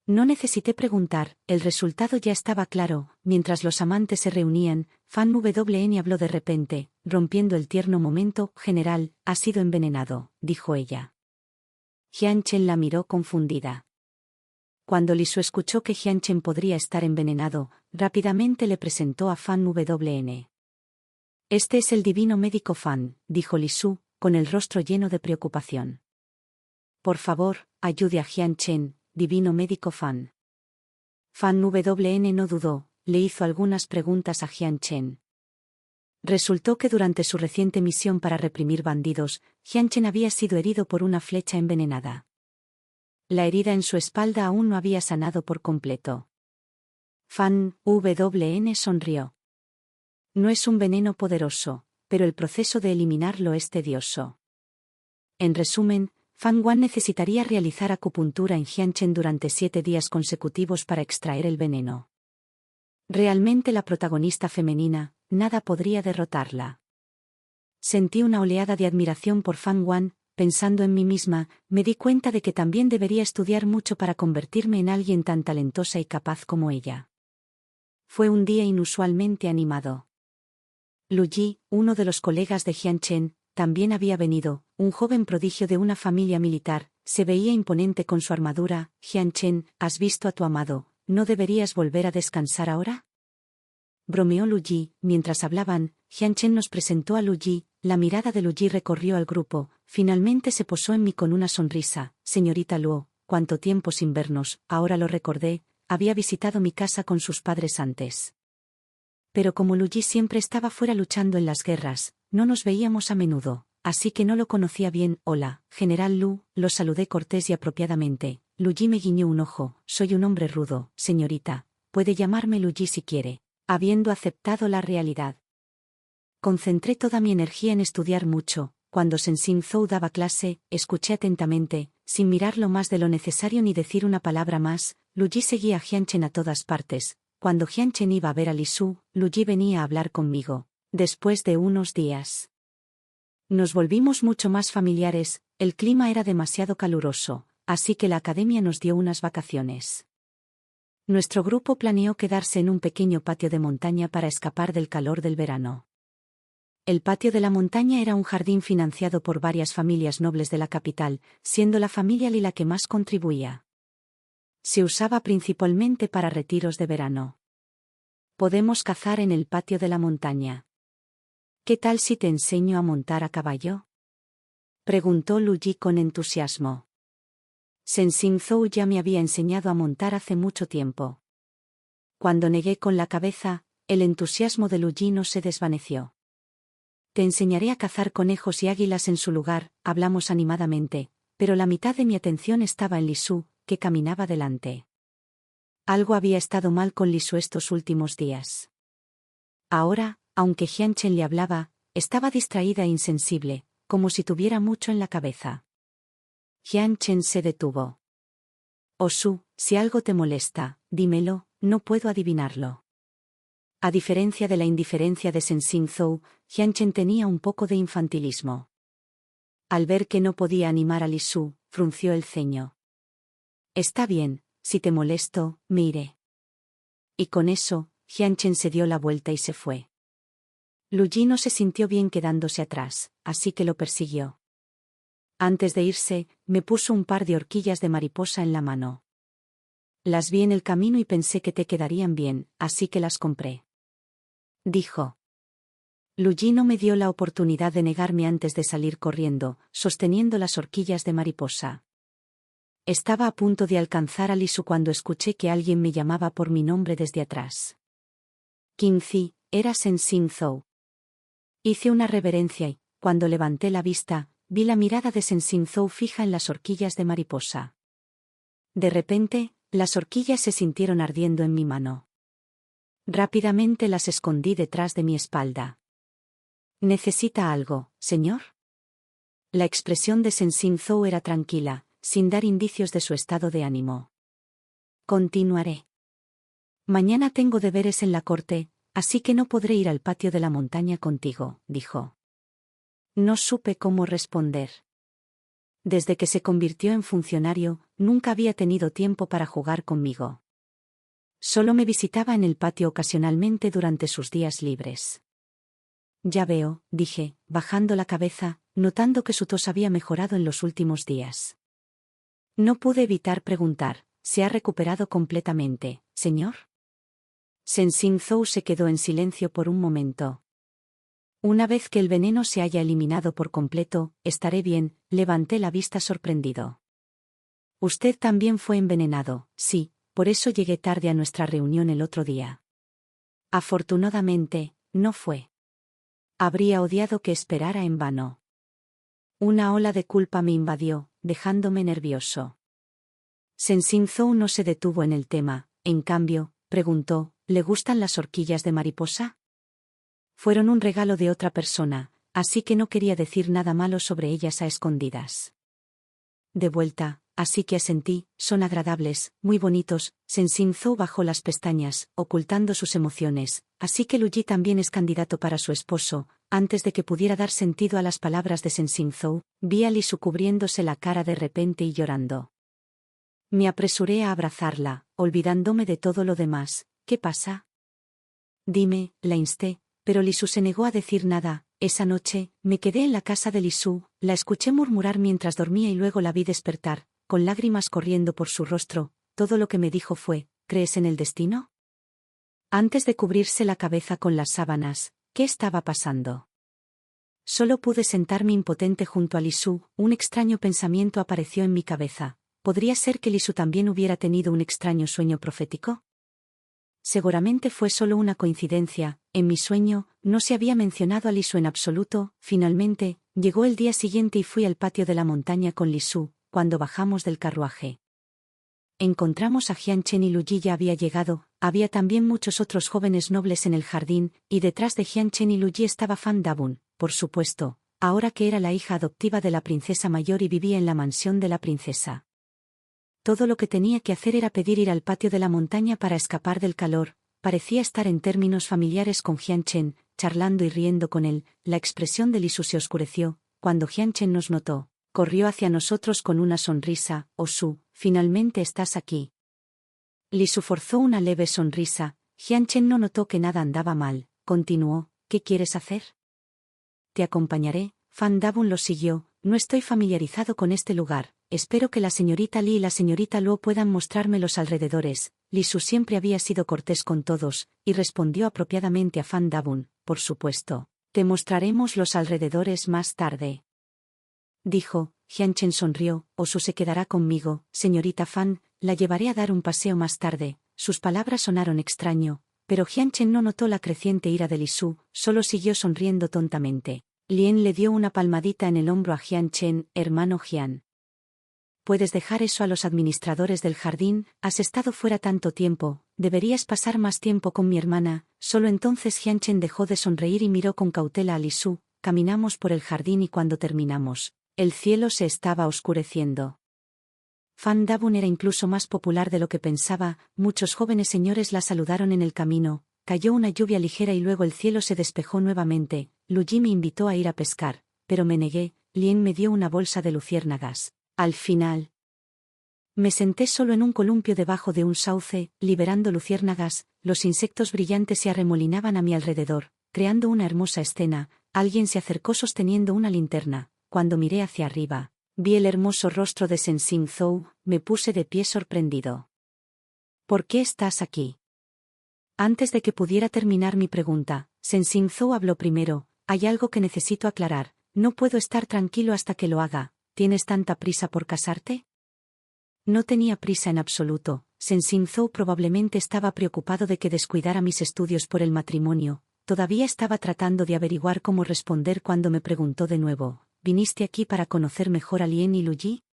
No necesité preguntar, el resultado ya estaba claro. Mientras los amantes se reunían, Fan WN habló de repente, rompiendo el tierno momento. General, ha sido envenenado, dijo ella. Jianchen la miró confundida. Cuando Lisu escuchó que Jianchen podría estar envenenado, rápidamente le presentó a Fan WN. Este es el divino médico Fan, dijo Lisu, con el rostro lleno de preocupación. Por favor, ayude a Jian Chen, divino médico Fan. Fan WN no dudó, le hizo algunas preguntas a Jian Chen. Resultó que durante su reciente misión para reprimir bandidos, Jian Chen había sido herido por una flecha envenenada. La herida en su espalda aún no había sanado por completo. Fan WN sonrió. No es un veneno poderoso, pero el proceso de eliminarlo es tedioso. En resumen, Fan Wan necesitaría realizar acupuntura en Jian Chen durante 7 días consecutivos para extraer el veneno. Realmente la protagonista femenina, nada podría derrotarla. Sentí una oleada de admiración por Fan Wan. Pensando en mí misma, me di cuenta de que también debería estudiar mucho para convertirme en alguien tan talentosa y capaz como ella. Fue un día inusualmente animado. Lu Yi, uno de los colegas de Jian Chen, también había venido, un joven prodigio de una familia militar, se veía imponente con su armadura. Jian Chen, ¿has visto a tu amado? ¿No deberías volver a descansar ahora? Bromeó Lu Yi. Mientras hablaban, Jian Chen nos presentó a Lu Yi. La mirada de Lu Yi recorrió al grupo, finalmente se posó en mí con una sonrisa. Señorita Luo, cuánto tiempo sin vernos, ahora lo recordé, había visitado mi casa con sus padres antes. Pero como Lu Yi siempre estaba fuera luchando en las guerras, no nos veíamos a menudo, así que no lo conocía bien. Hola, General Lu, lo saludé cortés y apropiadamente. Lu Yi me guiñó un ojo. Soy un hombre rudo, señorita, puede llamarme Lu Yi si quiere. Habiendo aceptado la realidad. Concentré toda mi energía en estudiar mucho. Cuando Sensing Zhou daba clase, escuché atentamente, sin mirarlo más de lo necesario ni decir una palabra más. Lu Yi seguía a Jian Chen a todas partes. Cuando Jian Chen iba a ver a Li Su, Lu Yi venía a hablar conmigo. Después de unos días, nos volvimos mucho más familiares. El clima era demasiado caluroso, así que la academia nos dio unas vacaciones. Nuestro grupo planeó quedarse en un pequeño patio de montaña para escapar del calor del verano. El patio de la montaña era un jardín financiado por varias familias nobles de la capital, siendo la familia Li la que más contribuía. Se usaba principalmente para retiros de verano. Podemos cazar en el patio de la montaña. ¿Qué tal si te enseño a montar a caballo? Preguntó Lu Yi con entusiasmo. Sensing Zhou ya me había enseñado a montar hace mucho tiempo. Cuando negué con la cabeza, el entusiasmo de Lu Yi no se desvaneció. Te enseñaré a cazar conejos y águilas en su lugar, hablamos animadamente, pero la mitad de mi atención estaba en Li Su, que caminaba delante. Algo había estado mal con Li Su estos últimos días. Ahora, aunque Jian Chen le hablaba, estaba distraída e insensible, como si tuviera mucho en la cabeza. Jian Chen se detuvo. Oh Su, si algo te molesta, dímelo, no puedo adivinarlo. A diferencia de la indiferencia de Sensing Zhou, Jian Chen tenía un poco de infantilismo. Al ver que no podía animar a Li Su, frunció el ceño. Está bien, si te molesto, me iré. Y con eso, Jian Chen se dio la vuelta y se fue. Lu Yi no se sintió bien quedándose atrás, así que lo persiguió. Antes de irse, me puso un par de horquillas de mariposa en la mano. Las vi en el camino y pensé que te quedarían bien, así que las compré. Dijo. Lu Yi no me dio la oportunidad de negarme antes de salir corriendo, sosteniendo las horquillas de mariposa. Estaba a punto de alcanzar a Li Su cuando escuché que alguien me llamaba por mi nombre desde atrás. Qin Zi, era Sensing Zhou. Hice una reverencia y, cuando levanté la vista, vi la mirada de Sensing Zhou fija en las horquillas de mariposa. De repente, las horquillas se sintieron ardiendo en mi mano. Rápidamente las escondí detrás de mi espalda. ¿Necesita algo, señor? La expresión de Sensing Zhou era tranquila, sin dar indicios de su estado de ánimo. Continuaré. Mañana tengo deberes en la corte, así que no podré ir al patio de la montaña contigo, dijo. No supe cómo responder. Desde que se convirtió en funcionario, nunca había tenido tiempo para jugar conmigo. Solo me visitaba en el patio ocasionalmente durante sus días libres. Ya veo, dije, bajando la cabeza, notando que su tos había mejorado en los últimos días. No pude evitar preguntar, ¿se ha recuperado completamente, señor? Sensing Zhou se quedó en silencio por un momento. Una vez que el veneno se haya eliminado por completo, estaré bien, levanté la vista sorprendido. Usted también fue envenenado, sí, por eso llegué tarde a nuestra reunión el otro día. Afortunadamente, no fue. Habría odiado que esperara en vano. Una ola de culpa me invadió, dejándome nervioso. Sensing Zhou no se detuvo en el tema, en cambio, preguntó, ¿le gustan las horquillas de mariposa? Fueron un regalo de otra persona, así que no quería decir nada malo sobre ellas a escondidas. De vuelta, así que asentí, son agradables, muy bonitos. Sensing Zhou bajó las pestañas, ocultando sus emociones, así que Lu Yi también es candidato para su esposo. Antes de que pudiera dar sentido a las palabras de Sensing Zhou, vi a Li Su cubriéndose la cara de repente y llorando. Me apresuré a abrazarla, olvidándome de todo lo demás. ¿Qué pasa? Dime, la insté, pero Li Su se negó a decir nada. Esa noche, me quedé en la casa de Li Su, la escuché murmurar mientras dormía y luego la vi despertar, con lágrimas corriendo por su rostro. Todo lo que me dijo fue, ¿crees en el destino? Antes de cubrirse la cabeza con las sábanas, ¿qué estaba pasando? Solo pude sentarme impotente junto a Li Su. Un extraño pensamiento apareció en mi cabeza. ¿Podría ser que Li Su también hubiera tenido un extraño sueño profético? Seguramente fue solo una coincidencia. En mi sueño, no se había mencionado a Li Su en absoluto. Finalmente, llegó el día siguiente y fui al patio de la montaña con Li Su. Cuando bajamos del carruaje, encontramos a Jian Chen y Lu Yi ya había llegado. Había también muchos otros jóvenes nobles en el jardín, y detrás de Jian Chen y Lu Yi estaba Fan Dabun, por supuesto, ahora que era la hija adoptiva de la princesa mayor y vivía en la mansión de la princesa. Todo lo que tenía que hacer era pedir ir al patio de la montaña para escapar del calor. Parecía estar en términos familiares con Jian Chen, charlando y riendo con él. La expresión de Li Su se oscureció. Cuando Jian Chen nos notó, corrió hacia nosotros con una sonrisa. «Oh Su, finalmente estás aquí». Li Su forzó una leve sonrisa. Jian Chen no notó que nada andaba mal. Continuó, «¿Qué quieres hacer?» «Te acompañaré». Fan Dabun lo siguió. «No estoy familiarizado con este lugar. Espero que la señorita Li y la señorita Luo puedan mostrarme los alrededores». Li Su siempre había sido cortés con todos, y respondió apropiadamente a Fan Dabun, «Por supuesto. Te mostraremos los alrededores más tarde», dijo. Jian Chen sonrió. «O Su se quedará conmigo, señorita Fan, la llevaré a dar un paseo más tarde». Sus palabras sonaron extraño, pero Jian Chen no notó la creciente ira de Li Su, solo siguió sonriendo tontamente. Lien le dio una palmadita en el hombro a Jian Chen. «Hermano Jian, puedes dejar eso a los administradores del jardín, has estado fuera tanto tiempo, deberías pasar más tiempo con mi hermana». Solo entonces Jian Chen dejó de sonreír y miró con cautela a Li Su. Caminamos por el jardín y cuando terminamos, el cielo se estaba oscureciendo. Fan Dabun era incluso más popular de lo que pensaba. Muchos jóvenes señores la saludaron en el camino. Cayó una lluvia ligera y luego el cielo se despejó nuevamente. Lu Yi me invitó a ir a pescar, pero me negué. Lien me dio una bolsa de luciérnagas. Al final, me senté solo en un columpio debajo de un sauce, liberando luciérnagas. Los insectos brillantes se arremolinaban a mi alrededor, creando una hermosa escena. Alguien se acercó sosteniendo una linterna. Cuando miré hacia arriba, vi el hermoso rostro de Sensing Zhou. Me puse de pie sorprendido. «¿Por qué estás aquí?» Antes de que pudiera terminar mi pregunta, Sensing Zhou habló primero. «Hay algo que necesito aclarar. No puedo estar tranquilo hasta que lo haga. ¿Tienes tanta prisa por casarte?» No tenía prisa en absoluto. Sensing Zhou probablemente estaba preocupado de que descuidara mis estudios por el matrimonio. Todavía estaba tratando de averiguar cómo responder cuando me preguntó de nuevo. «¿Viniste aquí para conocer mejor a Lien y Lu Yi?»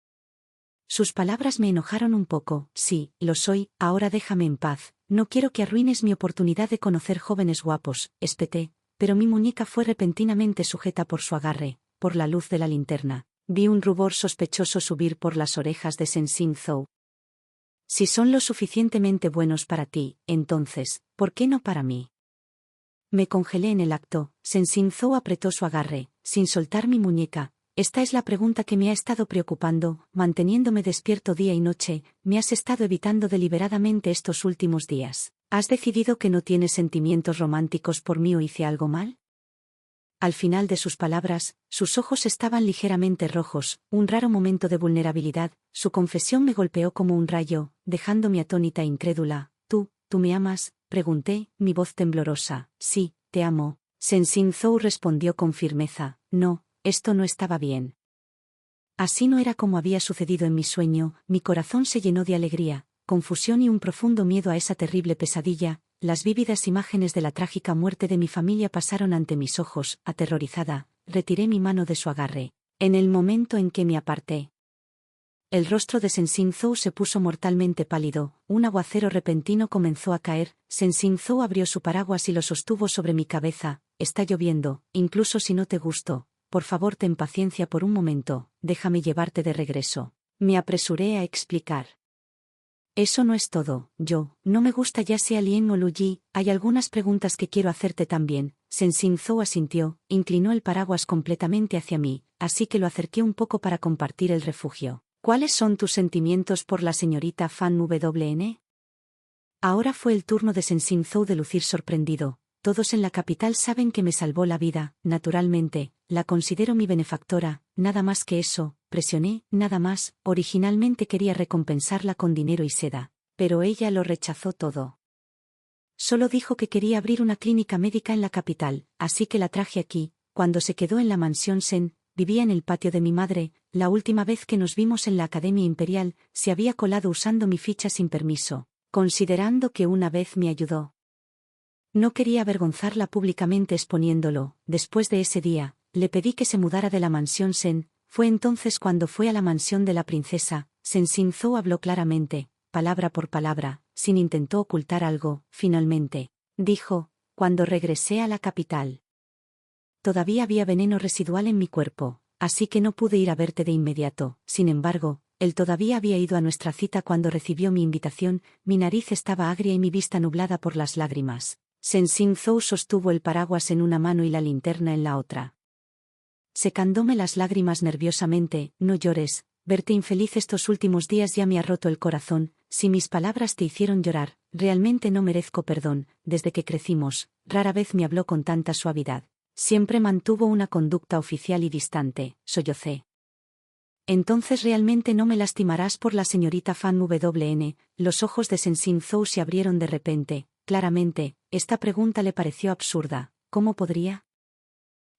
Sus palabras me enojaron un poco. «Sí, lo soy, ahora déjame en paz. No quiero que arruines mi oportunidad de conocer jóvenes guapos», espeté, pero mi muñeca fue repentinamente sujeta por su agarre. Por la luz de la linterna, vi un rubor sospechoso subir por las orejas de Sensing Zhou. «Si son lo suficientemente buenos para ti, entonces, ¿por qué no para mí?» Me congelé en el acto. Sensing Zhou apretó su agarre, sin soltar mi muñeca. «Esta es la pregunta que me ha estado preocupando, manteniéndome despierto día y noche. Me has estado evitando deliberadamente estos últimos días. ¿Has decidido que no tienes sentimientos románticos por mí o hice algo mal?» Al final de sus palabras, sus ojos estaban ligeramente rojos, un raro momento de vulnerabilidad. Su confesión me golpeó como un rayo, dejándome atónita e incrédula. ¿Tú me amas?», pregunté, mi voz temblorosa. «Sí, te amo». Sensing Zhou respondió con firmeza. «No, esto no estaba bien». Así no era como había sucedido en mi sueño, mi corazón se llenó de alegría, confusión y un profundo miedo a esa terrible pesadilla. Las vívidas imágenes de la trágica muerte de mi familia pasaron ante mis ojos. Aterrorizada, retiré mi mano de su agarre. En el momento en que me aparté, el rostro de Sensing Zhou se puso mortalmente pálido, un aguacero repentino comenzó a caer. Sensing Zhou abrió su paraguas y lo sostuvo sobre mi cabeza. Está lloviendo, incluso si no te gusto. Por favor, ten paciencia por un momento, déjame llevarte de regreso. Me apresuré a explicar. Eso no es todo, no me gusta ya sea Lien o Lu Yi, hay algunas preguntas que quiero hacerte también. Sensing Zhou asintió, inclinó el paraguas completamente hacia mí, así que lo acerqué un poco para compartir el refugio. ¿Cuáles son tus sentimientos por la señorita Fan Wn? Ahora fue el turno de Sensing Zhou de lucir sorprendido. Todos en la capital saben que me salvó la vida, naturalmente, la considero mi benefactora, nada más que eso, presioné, nada más. Originalmente quería recompensarla con dinero y seda, pero ella lo rechazó todo. Solo dijo que quería abrir una clínica médica en la capital, así que la traje aquí. Cuando se quedó en la mansión Sen, vivía en el patio de mi madre. La última vez que nos vimos en la Academia Imperial, se había colado usando mi ficha sin permiso, considerando que una vez me ayudó. No quería avergonzarla públicamente exponiéndolo. Después de ese día, le pedí que se mudara de la mansión Sen. Fue entonces cuando fue a la mansión de la princesa. Sensing Zhou habló claramente, palabra por palabra, sin intentó ocultar algo. Finalmente, dijo, cuando regresé a la capital. Todavía había veneno residual en mi cuerpo, así que no pude ir a verte de inmediato. Sin embargo, él todavía había ido a nuestra cita cuando recibió mi invitación. Mi nariz estaba agria y mi vista nublada por las lágrimas. Sensing Zhou sostuvo el paraguas en una mano y la linterna en la otra. Secándome las lágrimas nerviosamente. No llores, verte infeliz estos últimos días ya me ha roto el corazón. Si mis palabras te hicieron llorar, realmente no merezco perdón. Desde que crecimos, rara vez me habló con tanta suavidad. Siempre mantuvo una conducta oficial y distante, sollocé. Entonces realmente no me lastimarás por la señorita Fan Wn. Los ojos de Sensing Zhou se abrieron de repente. Claramente, esta pregunta le pareció absurda. ¿Cómo podría?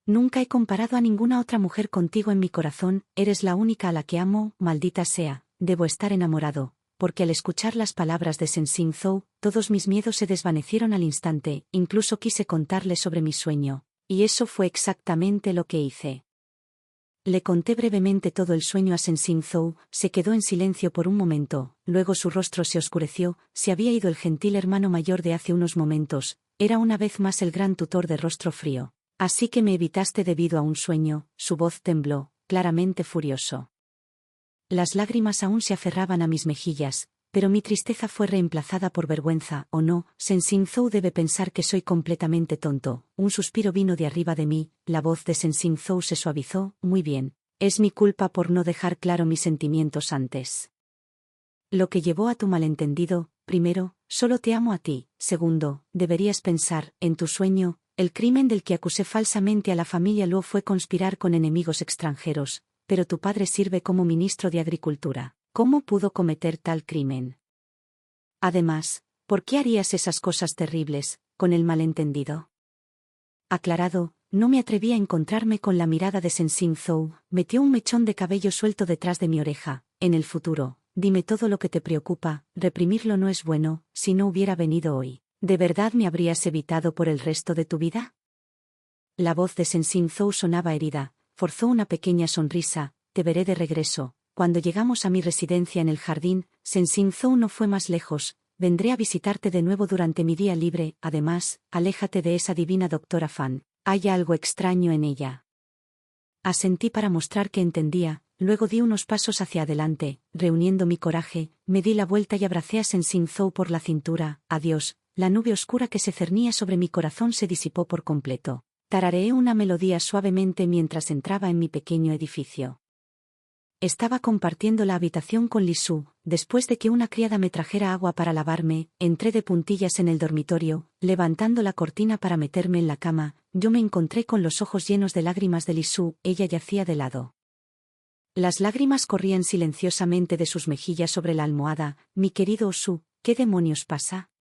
Nunca he comparado a ninguna otra mujer contigo en mi corazón, eres la única a la que amo, maldita sea, debo estar enamorado, porque al escuchar las palabras de Sensing Zhou, todos mis miedos se desvanecieron al instante, incluso quise contarle sobre mi sueño, y eso fue exactamente lo que hice. Le conté brevemente todo el sueño a Sensing Zhou, se quedó en silencio por un momento, luego su rostro se oscureció. Se había ido el gentil hermano mayor de hace unos momentos, era una vez más el gran tutor de rostro frío. Así que me evitaste debido a un sueño. Su voz tembló, claramente furioso. Las lágrimas aún se aferraban a mis mejillas, pero mi tristeza fue reemplazada por vergüenza. ¿O no? Sensing Zhou debe pensar que soy completamente tonto. Un suspiro vino de arriba de mí, la voz de Sensing Zhou se suavizó. Muy bien, es mi culpa por no dejar claro mis sentimientos antes. Lo que llevó a tu malentendido, primero, solo te amo a ti. Segundo, deberías pensar, en tu sueño, el crimen del que acusé falsamente a la familia Luo fue conspirar con enemigos extranjeros, pero tu padre sirve como ministro de Agricultura. ¿Cómo pudo cometer tal crimen? Además, ¿por qué harías esas cosas terribles, con el malentendido? Aclarado, no me atreví a encontrarme con la mirada de Sensing Zhou. Metió un mechón de cabello suelto detrás de mi oreja. En el futuro, dime todo lo que te preocupa, reprimirlo no es bueno. Si no hubiera venido hoy, ¿de verdad me habrías evitado por el resto de tu vida? La voz de Sensing Zhou sonaba herida, forzó una pequeña sonrisa. Te veré de regreso. Cuando llegamos a mi residencia en el jardín, Sensing Zhou no fue más lejos. Vendré a visitarte de nuevo durante mi día libre. Además, aléjate de esa divina doctora Fan. Hay algo extraño en ella. Asentí para mostrar que entendía, luego di unos pasos hacia adelante, reuniendo mi coraje, me di la vuelta y abracé a Sensing Zhou por la cintura. Adiós. La nube oscura que se cernía sobre mi corazón se disipó por completo. Tarareé una melodía suavemente mientras entraba en mi pequeño edificio. Estaba compartiendo la habitación con Li Su. Después de que una criada me trajera agua para lavarme, entré de puntillas en el dormitorio, levantando la cortina para meterme en la cama. Yo me encontré con los ojos llenos de lágrimas de Li Su. Ella yacía de lado. Las lágrimas corrían silenciosamente de sus mejillas sobre la almohada. Mi querido Osu, ¿qué demonios pasa?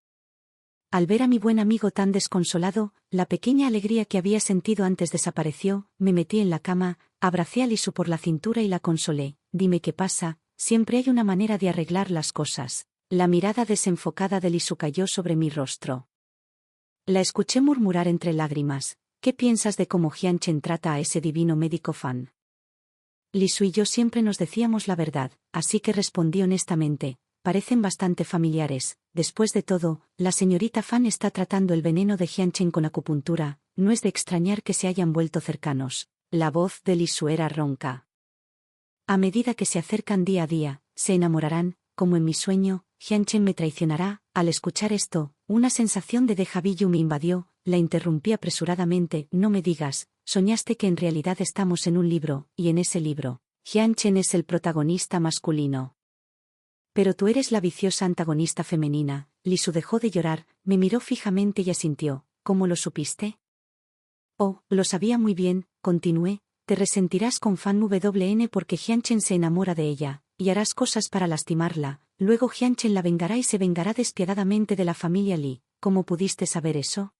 Al ver a mi buen amigo tan desconsolado, la pequeña alegría que había sentido antes desapareció, me metí en la cama, abracé a Lisu por la cintura y la consolé. Dime qué pasa, siempre hay una manera de arreglar las cosas. La mirada desenfocada de Lisu cayó sobre mi rostro. La escuché murmurar entre lágrimas. ¿Qué piensas de cómo Hyunchen trata a ese divino médico Fan? Lisu y yo siempre nos decíamos la verdad, así que respondí honestamente. Parecen bastante familiares. Después de todo, la señorita Fan está tratando el veneno de Hyunchen con acupuntura, no es de extrañar que se hayan vuelto cercanos. La voz de Lisu era ronca. A medida que se acercan día a día, se enamorarán, como en mi sueño, Hyunchen me traicionará. Al escuchar esto, una sensación de déjà vu me invadió, la interrumpí apresuradamente. No me digas, soñaste que en realidad estamos en un libro, y en ese libro, Hyunchen es el protagonista masculino. Pero tú eres la viciosa antagonista femenina. Lisu dejó de llorar, me miró fijamente y asintió. ¿Cómo lo supiste? Oh, lo sabía muy bien, continué. Te resentirás con Fan WN porque Hyunchen se enamora de ella, y harás cosas para lastimarla. Luego Hyunchen la vengará y se vengará despiadadamente de la familia Lee. ¿Cómo pudiste saber eso?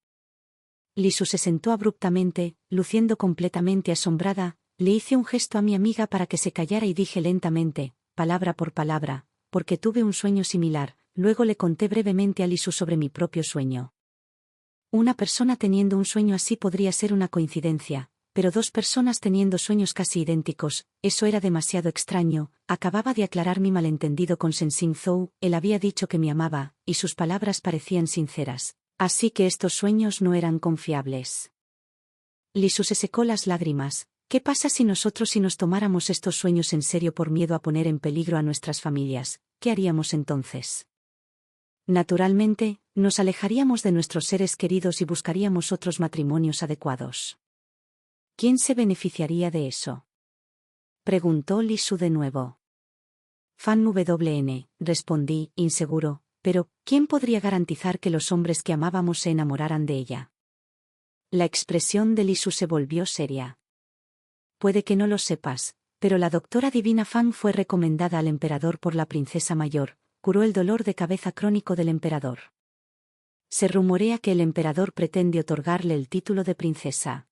Lisu se sentó abruptamente, luciendo completamente asombrada. Le hice un gesto a mi amiga para que se callara y dije lentamente, palabra por palabra, porque tuve un sueño similar. Luego le conté brevemente a Lisu sobre mi propio sueño. Una persona teniendo un sueño así podría ser una coincidencia, pero dos personas teniendo sueños casi idénticos, eso era demasiado extraño. Acababa de aclarar mi malentendido con Sensing Zhou, él había dicho que me amaba, y sus palabras parecían sinceras. Así que estos sueños no eran confiables. Lisu se secó las lágrimas. ¿Qué pasa si nos tomáramos estos sueños en serio por miedo a poner en peligro a nuestras familias? ¿Qué haríamos entonces? Naturalmente, nos alejaríamos de nuestros seres queridos y buscaríamos otros matrimonios adecuados. ¿Quién se beneficiaría de eso? Preguntó Lisu de nuevo. Fan WN, respondí, inseguro, pero ¿quién podría garantizar que los hombres que amábamos se enamoraran de ella? La expresión de Lisu se volvió seria. Puede que no lo sepas, pero la doctora Divina Fan fue recomendada al emperador por la princesa mayor, curó el dolor de cabeza crónico del emperador. Se rumorea que el emperador pretende otorgarle el título de princesa.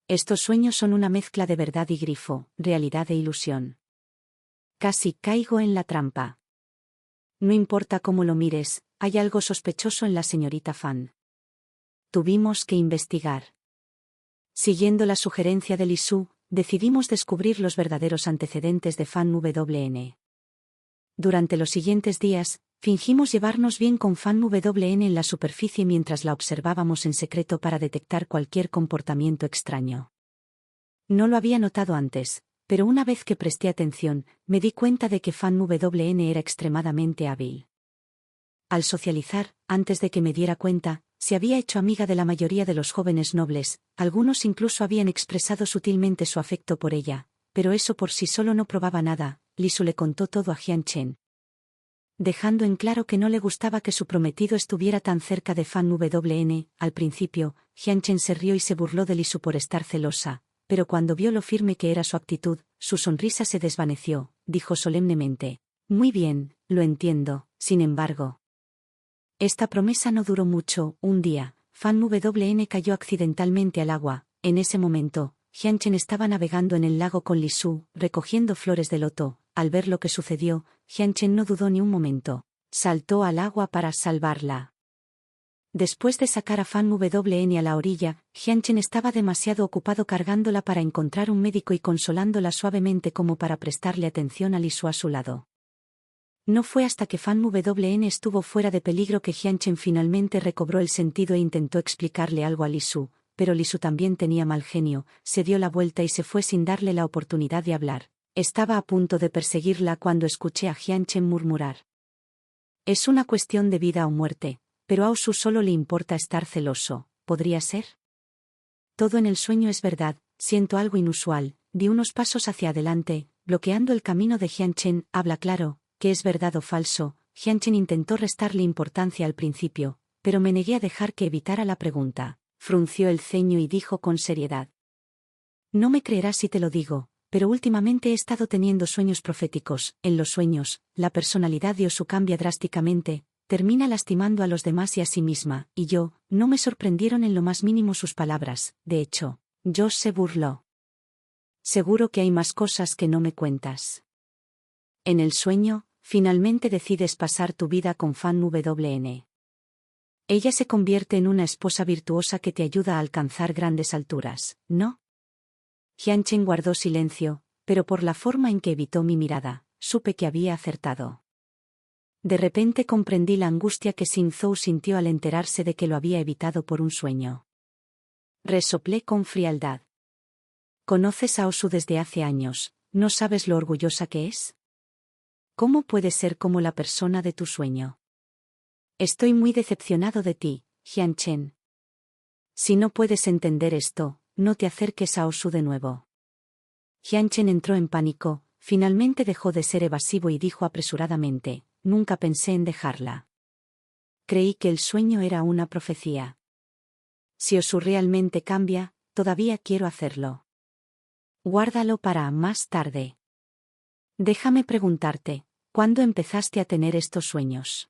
Estos sueños son una mezcla de verdad y grifo, realidad e ilusión. Casi caigo en la trampa. No importa cómo lo mires, hay algo sospechoso en la señorita Fan. Tuvimos que investigar. Siguiendo la sugerencia de Lisu, decidimos descubrir los verdaderos antecedentes de Fan WN. Durante los siguientes días, fingimos llevarnos bien con Fan WN en la superficie mientras la observábamos en secreto para detectar cualquier comportamiento extraño. No lo había notado antes, pero una vez que presté atención, me di cuenta de que Fan WN era extremadamente hábil. Al socializar, antes de que me diera cuenta, se había hecho amiga de la mayoría de los jóvenes nobles, algunos incluso habían expresado sutilmente su afecto por ella, pero eso por sí solo no probaba nada. Lisu le contó todo a Hyunchen, dejando en claro que no le gustaba que su prometido estuviera tan cerca de Fan WN. Al principio, Hyunchen se rió y se burló de Lisu por estar celosa, pero cuando vio lo firme que era su actitud, su sonrisa se desvaneció. Dijo solemnemente, muy bien, lo entiendo. Sin embargo, esta promesa no duró mucho. Un día, Fan WN cayó accidentalmente al agua. En ese momento, Hyunchen estaba navegando en el lago con Lisu, recogiendo flores de loto. Al ver lo que sucedió, Hyunchen no dudó ni un momento. Saltó al agua para salvarla. Después de sacar a Fan WN a la orilla, Hyunchen estaba demasiado ocupado cargándola para encontrar un médico y consolándola suavemente como para prestarle atención a Lisu a su lado. No fue hasta que Fan WN estuvo fuera de peligro que Hyunchen finalmente recobró el sentido e intentó explicarle algo a Lisu, pero Lisu también tenía mal genio, se dio la vuelta y se fue sin darle la oportunidad de hablar. Estaba a punto de perseguirla cuando escuché a Hyunchen murmurar. Es una cuestión de vida o muerte, pero a Osu solo le importa estar celoso, ¿podría ser? Todo en el sueño es verdad, siento algo inusual, di unos pasos hacia adelante, bloqueando el camino de Hyunchen. Habla claro, ¿qué es verdad o falso? Hyunchen intentó restarle importancia al principio, pero me negué a dejar que evitara la pregunta. Frunció el ceño y dijo con seriedad. No me creerás si te lo digo, pero últimamente he estado teniendo sueños proféticos. En los sueños, la personalidad de Osu cambia drásticamente, termina lastimando a los demás y a sí misma, y yo, no me sorprendieron en lo más mínimo sus palabras. De hecho, Josh se burló. Seguro que hay más cosas que no me cuentas. En el sueño, finalmente decides pasar tu vida con Fan WN. Ella se convierte en una esposa virtuosa que te ayuda a alcanzar grandes alturas, ¿no? Hyunchen guardó silencio, pero por la forma en que evitó mi mirada, supe que había acertado. De repente comprendí la angustia que Sin-Zhou sintió al enterarse de que lo había evitado por un sueño. Resoplé con frialdad. ¿Conoces a Osu desde hace años? ¿No sabes lo orgullosa que es? ¿Cómo puede ser como la persona de tu sueño? Estoy muy decepcionado de ti, Hyunchen. Si no puedes entender esto, no te acerques a Osu de nuevo. Hyunchen entró en pánico, finalmente dejó de ser evasivo y dijo apresuradamente, nunca pensé en dejarla. Creí que el sueño era una profecía. Si Osu realmente cambia, todavía quiero hacerlo. Guárdalo para más tarde. Déjame preguntarte, ¿cuándo empezaste a tener estos sueños?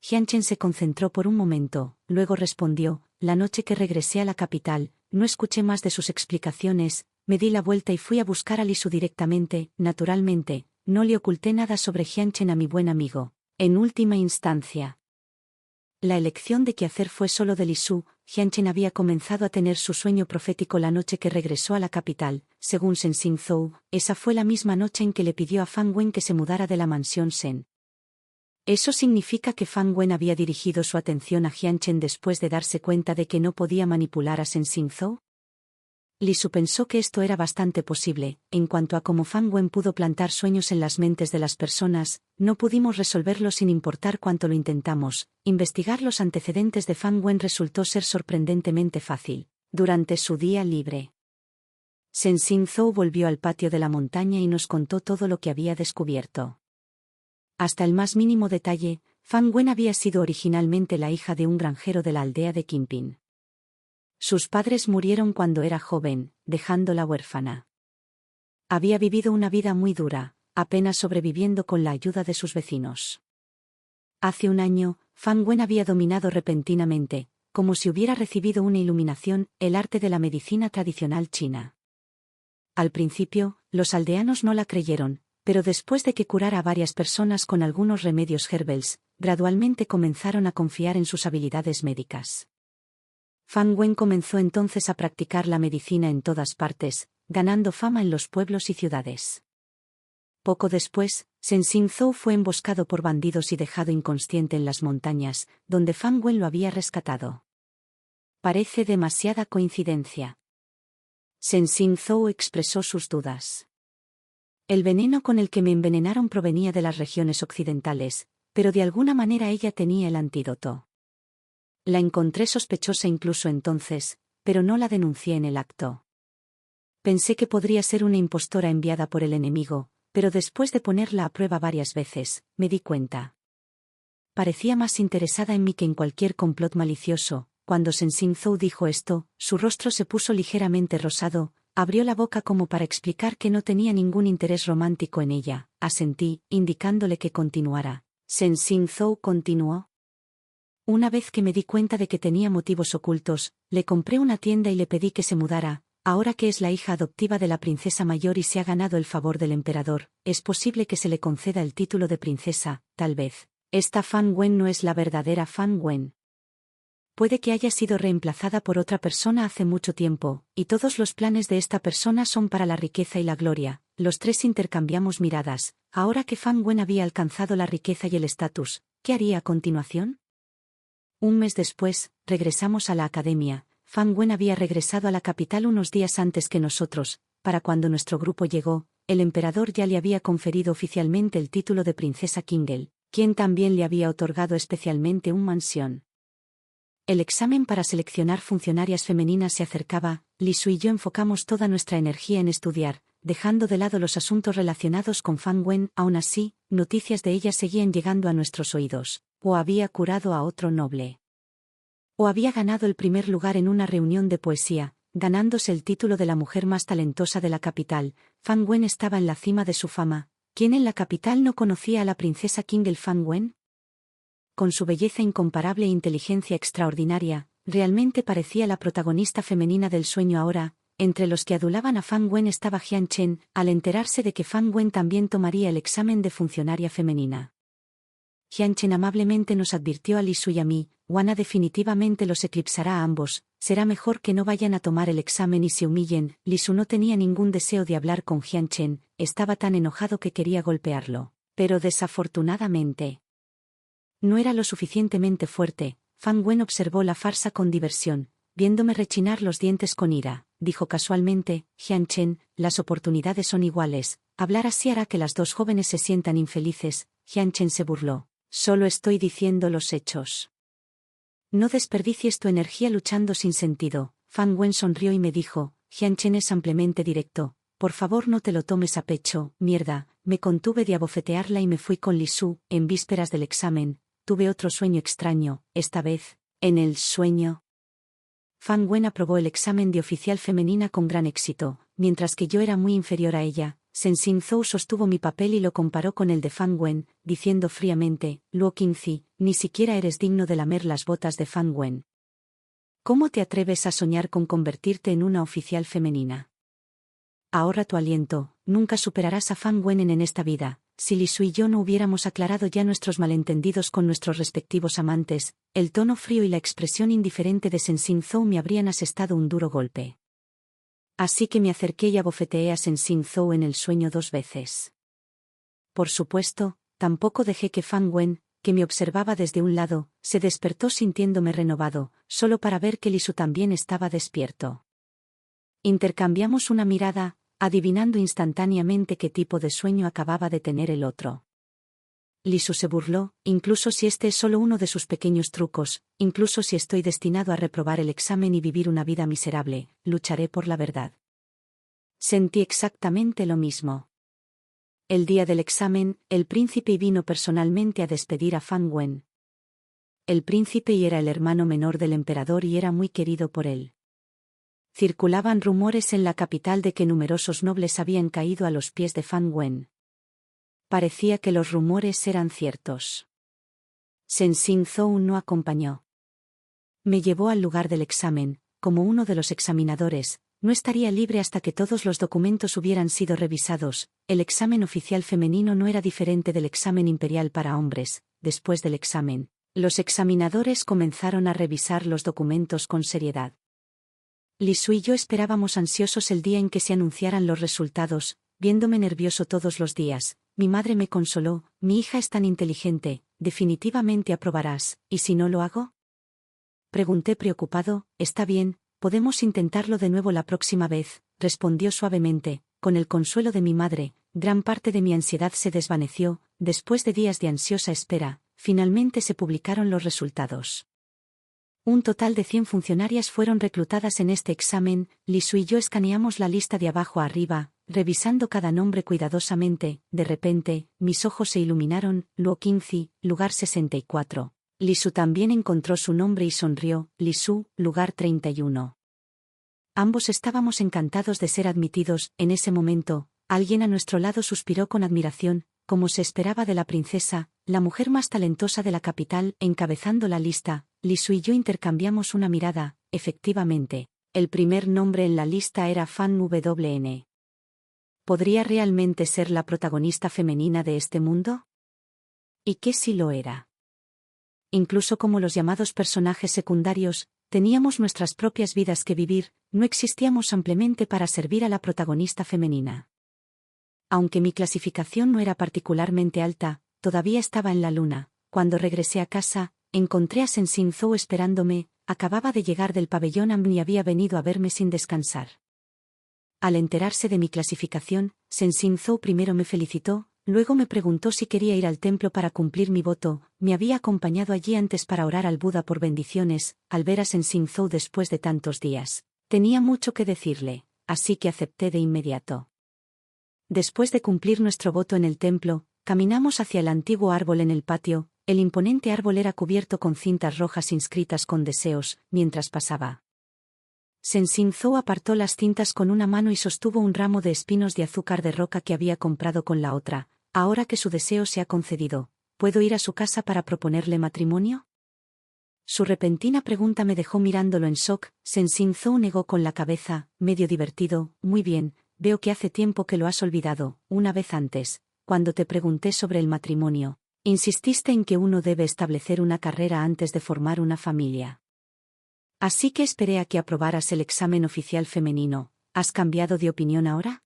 Hyunchen se concentró por un momento, luego respondió, la noche que regresé a la capital, no escuché más de sus explicaciones, me di la vuelta y fui a buscar a Lisu directamente, naturalmente, no le oculté nada sobre Hyunchen a mi buen amigo. En última instancia, la elección de qué hacer fue solo de Lisu. Hyunchen había comenzado a tener su sueño profético la noche que regresó a la capital, según Sen Sin-Zhou, esa fue la misma noche en que le pidió a Fan Wen que se mudara de la mansión Sen. Eso significa que Fan Wen había dirigido su atención a Hyunchen después de darse cuenta de que no podía manipular a Sen Sin-Zhou. Lisu pensó que esto era bastante posible. En cuanto a cómo Fan Wen pudo plantar sueños en las mentes de las personas, no pudimos resolverlo sin importar cuánto lo intentamos. Investigar los antecedentes de Fan Wen resultó ser sorprendentemente fácil. Durante su día libre, Sen Sin-Zhou volvió al patio de la montaña y nos contó todo lo que había descubierto. Hasta el más mínimo detalle, Fan Wen había sido originalmente la hija de un granjero de la aldea de Qimpin. Sus padres murieron cuando era joven, dejándola huérfana. Había vivido una vida muy dura, apenas sobreviviendo con la ayuda de sus vecinos. Hace un año, Fan Wen había dominado repentinamente, como si hubiera recibido una iluminación, el arte de la medicina tradicional china. Al principio, los aldeanos no la creyeron, pero después de que curara a varias personas con algunos remedios herbales, gradualmente comenzaron a confiar en sus habilidades médicas. Fan Wen comenzó entonces a practicar la medicina en todas partes, ganando fama en los pueblos y ciudades. Poco después, Sen Sin-Zhou fue emboscado por bandidos y dejado inconsciente en las montañas, donde Fan Wen lo había rescatado. Parece demasiada coincidencia. Sen Sin-Zhou expresó sus dudas. El veneno con el que me envenenaron provenía de las regiones occidentales, pero de alguna manera ella tenía el antídoto. La encontré sospechosa incluso entonces, pero no la denuncié en el acto. Pensé que podría ser una impostora enviada por el enemigo, pero después de ponerla a prueba varias veces, me di cuenta. Parecía más interesada en mí que en cualquier complot malicioso. Cuando Sen Sin-Zhou dijo esto, su rostro se puso ligeramente rosado, abrió la boca como para explicar que no tenía ningún interés romántico en ella. Asentí, indicándole que continuara. Sen Sin-Zhou continuó. Una vez que me di cuenta de que tenía motivos ocultos, le compré una tienda y le pedí que se mudara. Ahora que es la hija adoptiva de la princesa mayor y se ha ganado el favor del emperador, es posible que se le conceda el título de princesa, tal vez. Esta Fan Wen no es la verdadera Fan Wen. Puede que haya sido reemplazada por otra persona hace mucho tiempo, y todos los planes de esta persona son para la riqueza y la gloria. Los tres intercambiamos miradas. Ahora que Fan Wen había alcanzado la riqueza y el estatus, ¿qué haría a continuación? Un mes después, regresamos a la academia. Fan Wen había regresado a la capital unos días antes que nosotros. Para cuando nuestro grupo llegó, el emperador ya le había conferido oficialmente el título de princesa Qingel, quien también le había otorgado especialmente una mansión. El examen para seleccionar funcionarias femeninas se acercaba. Lisu y yo enfocamos toda nuestra energía en estudiar, dejando de lado los asuntos relacionados con Fan Wen. Aún así, noticias de ella seguían llegando a nuestros oídos. O había curado a otro noble. O había ganado el primer lugar en una reunión de poesía, ganándose el título de la mujer más talentosa de la capital. Fan Wen estaba en la cima de su fama. ¿Quién en la capital no conocía a la princesa Qingel Fan Wen? con su belleza incomparable e inteligencia extraordinaria, realmente parecía la protagonista femenina del sueño ahora. Entre los que adulaban a Fan Wen estaba Jian Chen, al enterarse de que Fan Wen también tomaría el examen de funcionaria femenina. Jian Chen amablemente nos advirtió a Li Su y a mí: Wana definitivamente los eclipsará a ambos, será mejor que no vayan a tomar el examen y se humillen. Li Su no tenía ningún deseo de hablar con Jian Chen, estaba tan enojado que quería golpearlo. Pero desafortunadamente no era lo suficientemente fuerte. Fan Wen observó la farsa con diversión, viéndome rechinar los dientes con ira. Dijo casualmente: Jian Chen, las oportunidades son iguales, hablar así hará que las dos jóvenes se sientan infelices. Jian Chen se burló: solo estoy diciendo los hechos. No desperdicies tu energía luchando sin sentido. Fan Wen sonrió y me dijo: Jian Chen es ampliamente directo, por favor no te lo tomes a pecho. Mierda, me contuve de abofetearla y me fui con Li Su. En vísperas del examen, tuve otro sueño extraño, esta vez, en el sueño. Fan Wen aprobó el examen de oficial femenina con gran éxito, mientras que yo era muy inferior a ella. Sensing Zhou sostuvo mi papel y lo comparó con el de Fan Wen, diciendo fríamente: Luo Qingzi, ni siquiera eres digno de lamer las botas de Fan Wen. ¿Cómo te atreves a soñar con convertirte en una oficial femenina? Ahorra tu aliento, nunca superarás a Fan Wen en esta vida. Si Li Su y yo no hubiéramos aclarado ya nuestros malentendidos con nuestros respectivos amantes, el tono frío y la expresión indiferente de Sensing Zhou me habrían asestado un duro golpe. Así que me acerqué y abofeteé a Sensing Zhou en el sueño 2 veces. Por supuesto, tampoco dejé que Fan Wen, que me observaba desde un lado, se despertó sintiéndome renovado, solo para ver que Li Su también estaba despierto. Intercambiamos una mirada, adivinando instantáneamente qué tipo de sueño acababa de tener el otro. Li Su se burló: incluso si este es solo uno de sus pequeños trucos, incluso si estoy destinado a reprobar el examen y vivir una vida miserable, lucharé por la verdad. Sentí exactamente lo mismo. El día del examen, el príncipe vino personalmente a despedir a Fan Wen. El príncipe era el hermano menor del emperador y era muy querido por él. Circulaban rumores en la capital de que numerosos nobles habían caído a los pies de Fan Wen. Parecía que los rumores eran ciertos. Sensing Zhou no acompañó. Me llevó al lugar del examen. Como uno de los examinadores, no estaría libre hasta que todos los documentos hubieran sido revisados. El examen oficial femenino no era diferente del examen imperial para hombres. Después del examen, los examinadores comenzaron a revisar los documentos con seriedad. Li Su y yo esperábamos ansiosos el día en que se anunciaran los resultados, viéndome nervioso todos los días. Mi madre me consoló: mi hija es tan inteligente, definitivamente aprobarás. ¿Y si no lo hago? Pregunté preocupado. Está bien, podemos intentarlo de nuevo la próxima vez, respondió suavemente. Con el consuelo de mi madre, gran parte de mi ansiedad se desvaneció. Después de días de ansiosa espera, finalmente se publicaron los resultados. Un total de 100 funcionarias fueron reclutadas en este examen. Li Su y yo escaneamos la lista de abajo a arriba, revisando cada nombre cuidadosamente. De repente, mis ojos se iluminaron. Luo Qingzi, lugar 64. Li Su también encontró su nombre y sonrió. Li Su, lugar 31. Ambos estábamos encantados de ser admitidos. En ese momento, alguien a nuestro lado suspiró con admiración, como se esperaba de la princesa, la mujer más talentosa de la capital. Encabezando la lista, Li Su y yo intercambiamos una mirada. Efectivamente, el primer nombre en la lista era Fan Wn. ¿Podría realmente ser la protagonista femenina de este mundo? ¿Y qué si lo era? Incluso como los llamados personajes secundarios, teníamos nuestras propias vidas que vivir, no existíamos ampliamente para servir a la protagonista femenina. Aunque mi clasificación no era particularmente alta, todavía estaba en la luna. Cuando regresé a casa, encontré a Sensing Zhou esperándome. Acababa de llegar del pabellón Amn y había venido a verme sin descansar. Al enterarse de mi clasificación, Sensing Zhou primero me felicitó, luego me preguntó si quería ir al templo para cumplir mi voto. Me había acompañado allí antes para orar al Buda por bendiciones. Al ver a Sensing Zhou después de tantos días, tenía mucho que decirle, así que acepté de inmediato. Después de cumplir nuestro voto en el templo, caminamos hacia el antiguo árbol en el patio. El imponente árbol era cubierto con cintas rojas inscritas con deseos. Mientras pasaba, Sensing Zhou apartó las cintas con una mano y sostuvo un ramo de espinos de azúcar de roca que había comprado con la otra. Ahora que su deseo se ha concedido, ¿puedo ir a su casa para proponerle matrimonio? Su repentina pregunta me dejó mirándolo en shock. Sensing Zhou negó con la cabeza, medio divertido. Muy bien, veo que hace tiempo que lo has olvidado. Una vez antes, cuando te pregunté sobre el matrimonio, insististe en que uno debe establecer una carrera antes de formar una familia. Así que esperé a que aprobaras el examen oficial femenino. ¿Has cambiado de opinión ahora?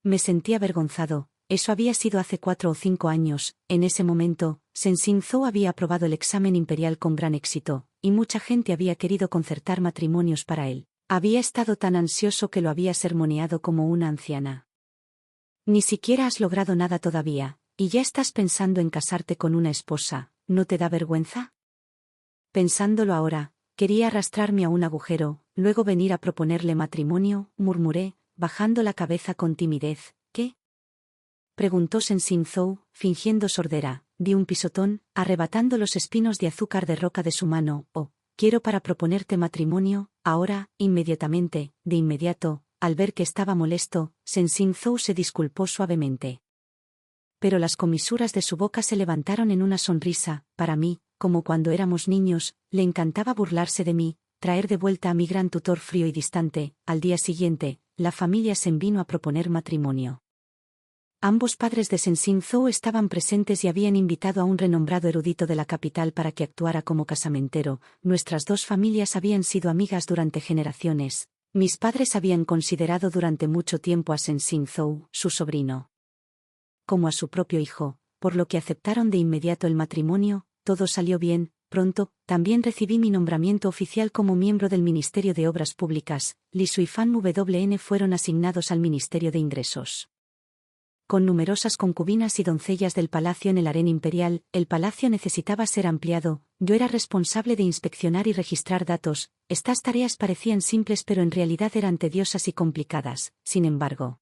Me sentí avergonzado. Eso había sido hace 4 o 5 años. En ese momento, Sensing Zhou había aprobado el examen imperial con gran éxito, y mucha gente había querido concertar matrimonios para él. Había estado tan ansioso que lo había sermoneado como una anciana. Ni siquiera has logrado nada todavía, y ya estás pensando en casarte con una esposa. ¿No te da vergüenza? Pensándolo ahora, quería arrastrarme a un agujero, luego venir a proponerle matrimonio, murmuré, bajando la cabeza con timidez. ¿Qué? Preguntó Sensing Zhou, fingiendo sordera. Di un pisotón, arrebatando los espinos de azúcar de roca de su mano. Oh, quiero para proponerte matrimonio, ahora, inmediatamente, de inmediato. Al ver que estaba molesto, Sensing Zhou se disculpó suavemente. Pero las comisuras de su boca se levantaron en una sonrisa. Para mí, como cuando éramos niños, le encantaba burlarse de mí, traer de vuelta a mi gran tutor frío y distante. Al día siguiente, la familia Sen vino a proponer matrimonio. Ambos padres de Sensing Zhou estaban presentes y habían invitado a un renombrado erudito de la capital para que actuara como casamentero. Nuestras dos familias habían sido amigas durante generaciones. Mis padres habían considerado durante mucho tiempo a Sensing Zhou, su sobrino, como a su propio hijo, por lo que aceptaron de inmediato el matrimonio. Todo salió bien. Pronto, también recibí mi nombramiento oficial como miembro del Ministerio de Obras Públicas. Li Sui y Fan Wn fueron asignados al Ministerio de Ingresos. Con numerosas concubinas y doncellas del palacio en el harén imperial, el palacio necesitaba ser ampliado. Yo era responsable de inspeccionar y registrar datos. Estas tareas parecían simples pero en realidad eran tediosas y complicadas. Sin embargo,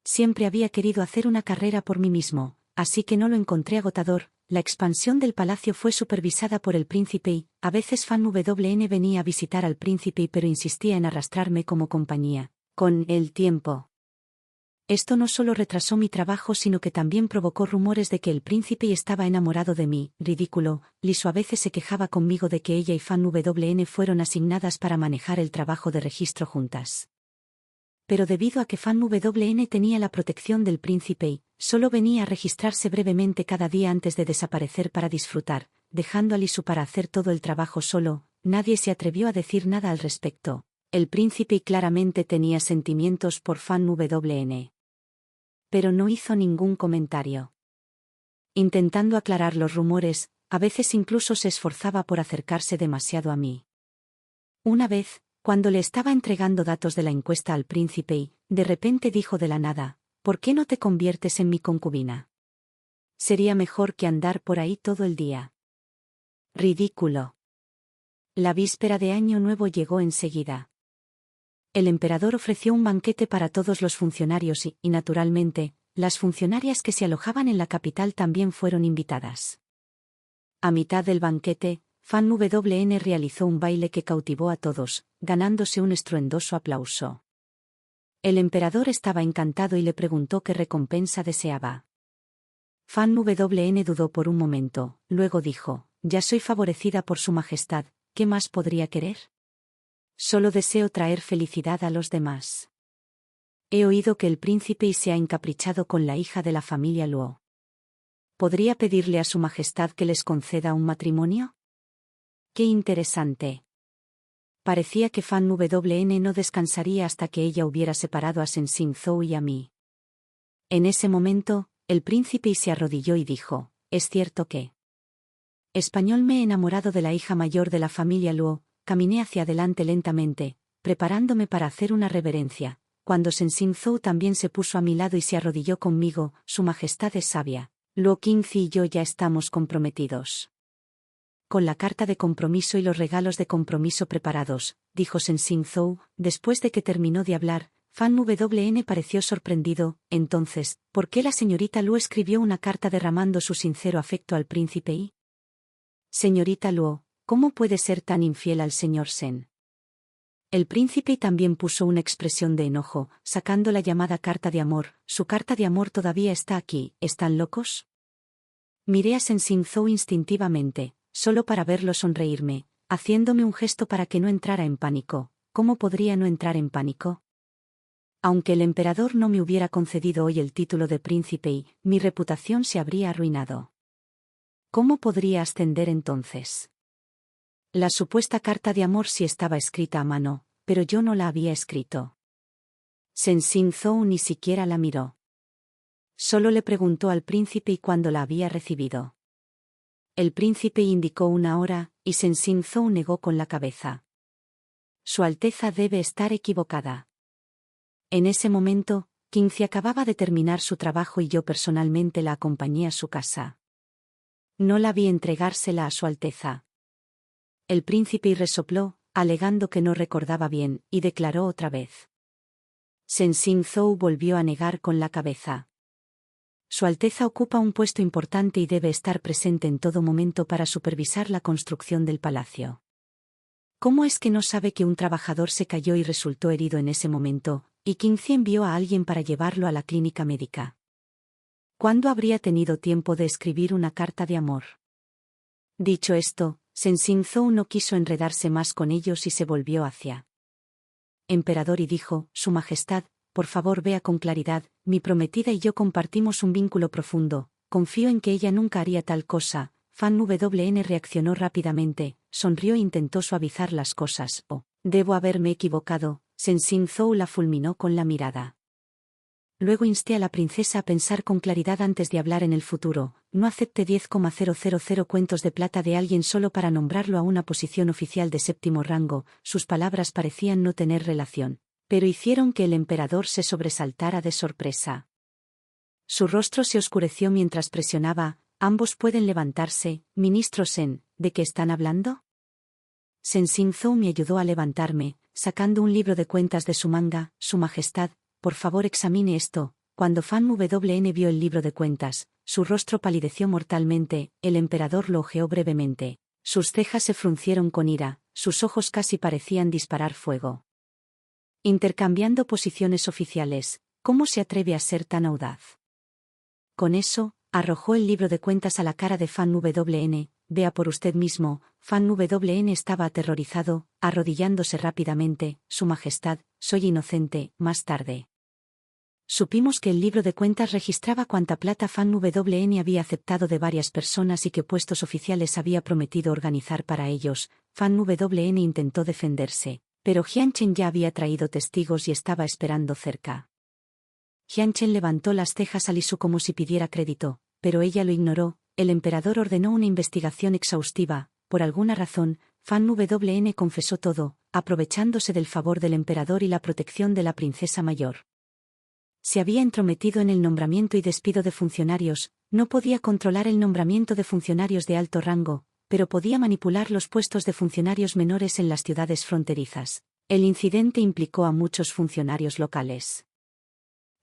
siempre había querido hacer una carrera por mí mismo, así que no lo encontré agotador. La expansión del palacio fue supervisada por el príncipe y, a veces Fan Wn venía a visitar al príncipe pero insistía en arrastrarme como compañía. Con el tiempo, esto no solo retrasó mi trabajo sino que también provocó rumores de que el príncipe estaba enamorado de mí. Ridículo. Li Sui a veces se quejaba conmigo de que ella y Fan Wn fueron asignadas para manejar el trabajo de registro juntas. Pero debido a que Fan Wn tenía la protección del príncipe, solo venía a registrarse brevemente cada día antes de desaparecer para disfrutar, dejando a Li Sui para hacer todo el trabajo solo. Nadie se atrevió a decir nada al respecto. El príncipe claramente tenía sentimientos por Fan Wn. Pero no hizo ningún comentario. Intentando aclarar los rumores, a veces incluso se esforzaba por acercarse demasiado a mí. Una vez, cuando le estaba entregando datos de la encuesta al príncipe, de repente dijo de la nada: ¿por qué no te conviertes en mi concubina? Sería mejor que andar por ahí todo el día. Ridículo. La víspera de Año Nuevo llegó enseguida. El emperador ofreció un banquete para todos los funcionarios y, naturalmente, las funcionarias que se alojaban en la capital también fueron invitadas. A mitad del banquete, Fan Wn realizó un baile que cautivó a todos, ganándose un estruendoso aplauso. El emperador estaba encantado y le preguntó qué recompensa deseaba. Fan Wn dudó por un momento, luego dijo: ya soy favorecida por su majestad, ¿qué más podría querer? Solo deseo traer felicidad a los demás. He oído que el príncipe se ha encaprichado con la hija de la familia Luo. ¿Podría pedirle a su majestad que les conceda un matrimonio? ¡Qué interesante! Parecía que Fan Wn no descansaría hasta que ella hubiera separado a Sensing Zhou y a mí. En ese momento, el príncipe se arrodilló y dijo: ¿es cierto que español me he enamorado de la hija mayor de la familia Luo? Caminé hacia adelante lentamente, preparándome para hacer una reverencia, cuando Sensing Zhou también se puso a mi lado y se arrodilló conmigo. Su majestad es sabia. Luo Qingzi y yo ya estamos comprometidos. Con la carta de compromiso y los regalos de compromiso preparados, dijo Sensing Zhou, después de que terminó de hablar. Fan Wn pareció sorprendido. Entonces, ¿por qué la señorita Luo escribió una carta derramando su sincero afecto al príncipe? Señorita Luo, ¿cómo puede ser tan infiel al señor Sen? El príncipe también puso una expresión de enojo, sacando la llamada carta de amor. Su carta de amor todavía está aquí. ¿Están locos? Miré a Sensing Zhou instintivamente, solo para verlo sonreírme, haciéndome un gesto para que no entrara en pánico. ¿Cómo podría no entrar en pánico? Aunque el emperador no me hubiera concedido hoy el título de príncipe mi reputación se habría arruinado. ¿Cómo podría ascender entonces? La supuesta carta de amor sí estaba escrita a mano, pero yo no la había escrito. Sensing Zhou ni siquiera la miró. Solo le preguntó al príncipe y cuándo la había recibido. El príncipe indicó una hora, y Sensing Zhou negó con la cabeza. Su Alteza debe estar equivocada. En ese momento, Qingzi acababa de terminar su trabajo y yo personalmente la acompañé a su casa. No la vi entregársela a su Alteza. El príncipe resopló, alegando que no recordaba bien, y declaró otra vez. Sensing Zhou volvió a negar con la cabeza. Su Alteza ocupa un puesto importante y debe estar presente en todo momento para supervisar la construcción del palacio. ¿Cómo es que no sabe que un trabajador se cayó y resultó herido en ese momento, y Qingzi envió a alguien para llevarlo a la clínica médica? ¿Cuándo habría tenido tiempo de escribir una carta de amor? Dicho esto, Sensing Zhou no quiso enredarse más con ellos y se volvió hacia emperador y dijo: Su Majestad, por favor vea con claridad, mi prometida y yo compartimos un vínculo profundo, confío en que ella nunca haría tal cosa. Fan WN reaccionó rápidamente, sonrió e intentó suavizar las cosas. Oh, debo haberme equivocado. Sensing Zhou la fulminó con la mirada. Luego insté a la princesa a pensar con claridad antes de hablar en el futuro. No acepte 10,000 cuentos de plata de alguien solo para nombrarlo a una posición oficial de séptimo rango. Sus palabras parecían no tener relación, pero hicieron que el emperador se sobresaltara de sorpresa. Su rostro se oscureció mientras presionaba. Ambos pueden levantarse, ministro Sen, ¿de qué están hablando? Sensing Zhou me ayudó a levantarme, sacando un libro de cuentas de su manga. Su Majestad, por favor examine esto. Cuando Fan WN vio el libro de cuentas, su rostro palideció mortalmente. El emperador lo ojeó brevemente. Sus cejas se fruncieron con ira, sus ojos casi parecían disparar fuego. Intercambiando posiciones oficiales, ¿cómo se atreve a ser tan audaz? Con eso, arrojó el libro de cuentas a la cara de Fan WN. Vea por usted mismo. Fan WN estaba aterrorizado, arrodillándose rápidamente. Su Majestad, soy inocente. Más tarde supimos que el libro de cuentas registraba cuánta plata Fan WN había aceptado de varias personas y qué puestos oficiales había prometido organizar para ellos. Fan WN intentó defenderse, pero Jianchen ya había traído testigos y estaba esperando cerca. Jianchen levantó las cejas a Lisu como si pidiera crédito, pero ella lo ignoró. El emperador ordenó una investigación exhaustiva. Por alguna razón, Fan WN confesó todo, aprovechándose del favor del emperador y la protección de la princesa mayor. Se había entrometido en el nombramiento y despido de funcionarios. No podía controlar el nombramiento de funcionarios de alto rango, pero podía manipular los puestos de funcionarios menores en las ciudades fronterizas. El incidente implicó a muchos funcionarios locales.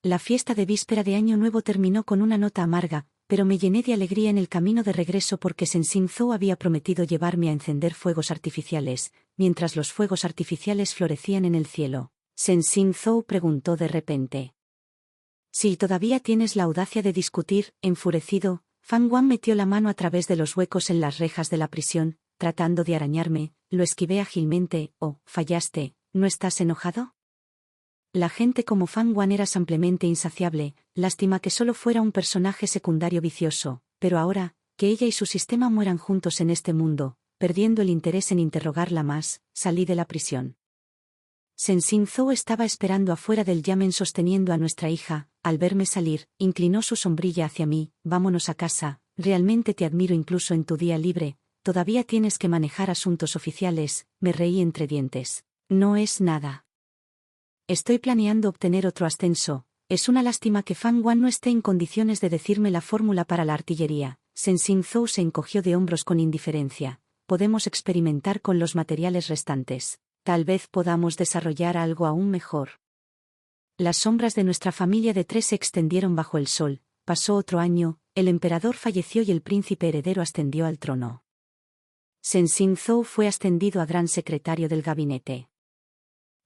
La fiesta de víspera de Año Nuevo terminó con una nota amarga, pero me llené de alegría en el camino de regreso porque Sensing Zhou había prometido llevarme a encender fuegos artificiales, mientras los fuegos artificiales florecían en el cielo. Sensing Zhou preguntó de repente. Si todavía tienes la audacia de discutir, enfurecido, Fan Wan metió la mano a través de los huecos en las rejas de la prisión, tratando de arañarme. Lo esquivé ágilmente. Oh, fallaste, ¿no estás enojado? La gente como Fan Wan era simplemente insaciable. Lástima que solo fuera un personaje secundario vicioso, pero ahora, que ella y su sistema mueran juntos en este mundo, perdiendo el interés en interrogarla más, salí de la prisión. Sensing Zhou estaba esperando afuera del yamen sosteniendo a nuestra hija. Al verme salir, inclinó su sombrilla hacia mí. Vámonos a casa, realmente te admiro incluso en tu día libre. Todavía tienes que manejar asuntos oficiales. Me reí entre dientes. No es nada. Estoy planeando obtener otro ascenso. Es una lástima que Fan Wan no esté en condiciones de decirme la fórmula para la artillería. Sensing Zhou se encogió de hombros con indiferencia. Podemos experimentar con los materiales restantes. Tal vez podamos desarrollar algo aún mejor. Las sombras de nuestra familia de tres se extendieron bajo el sol. Pasó otro año, el emperador falleció y el príncipe heredero ascendió al trono. Sensing Zhou fue ascendido a gran secretario del gabinete.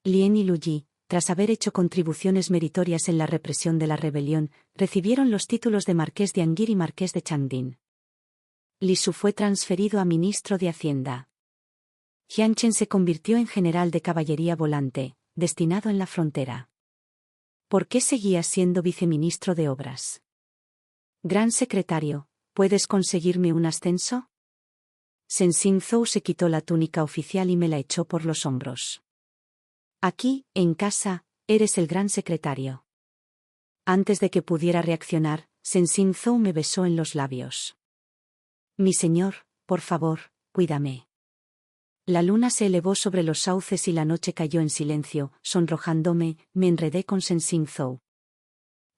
Lien y Lu Yi, tras haber hecho contribuciones meritorias en la represión de la rebelión, recibieron los títulos de marqués de Anguir y marqués de Changdin. Li Su fue transferido a ministro de Hacienda. Jian Chen se convirtió en general de caballería volante, destinado en la frontera. ¿Por qué seguías siendo viceministro de Obras? Gran secretario, ¿puedes conseguirme un ascenso? Shen Xingzhou se quitó la túnica oficial y me la echó por los hombros. Aquí, en casa, eres el gran secretario. Antes de que pudiera reaccionar, Shen Xingzhou me besó en los labios. Mi señor, por favor, cuídame. La luna se elevó sobre los sauces y la noche cayó en silencio, sonrojándome, me enredé con Shen Xingzhou.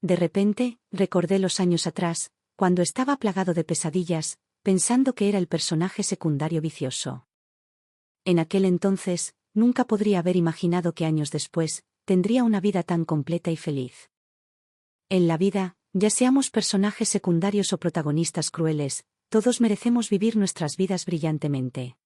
De repente, recordé los años atrás, cuando estaba plagado de pesadillas, pensando que era el personaje secundario vicioso. En aquel entonces, nunca podría haber imaginado que años después, tendría una vida tan completa y feliz. En la vida, ya seamos personajes secundarios o protagonistas crueles, todos merecemos vivir nuestras vidas brillantemente.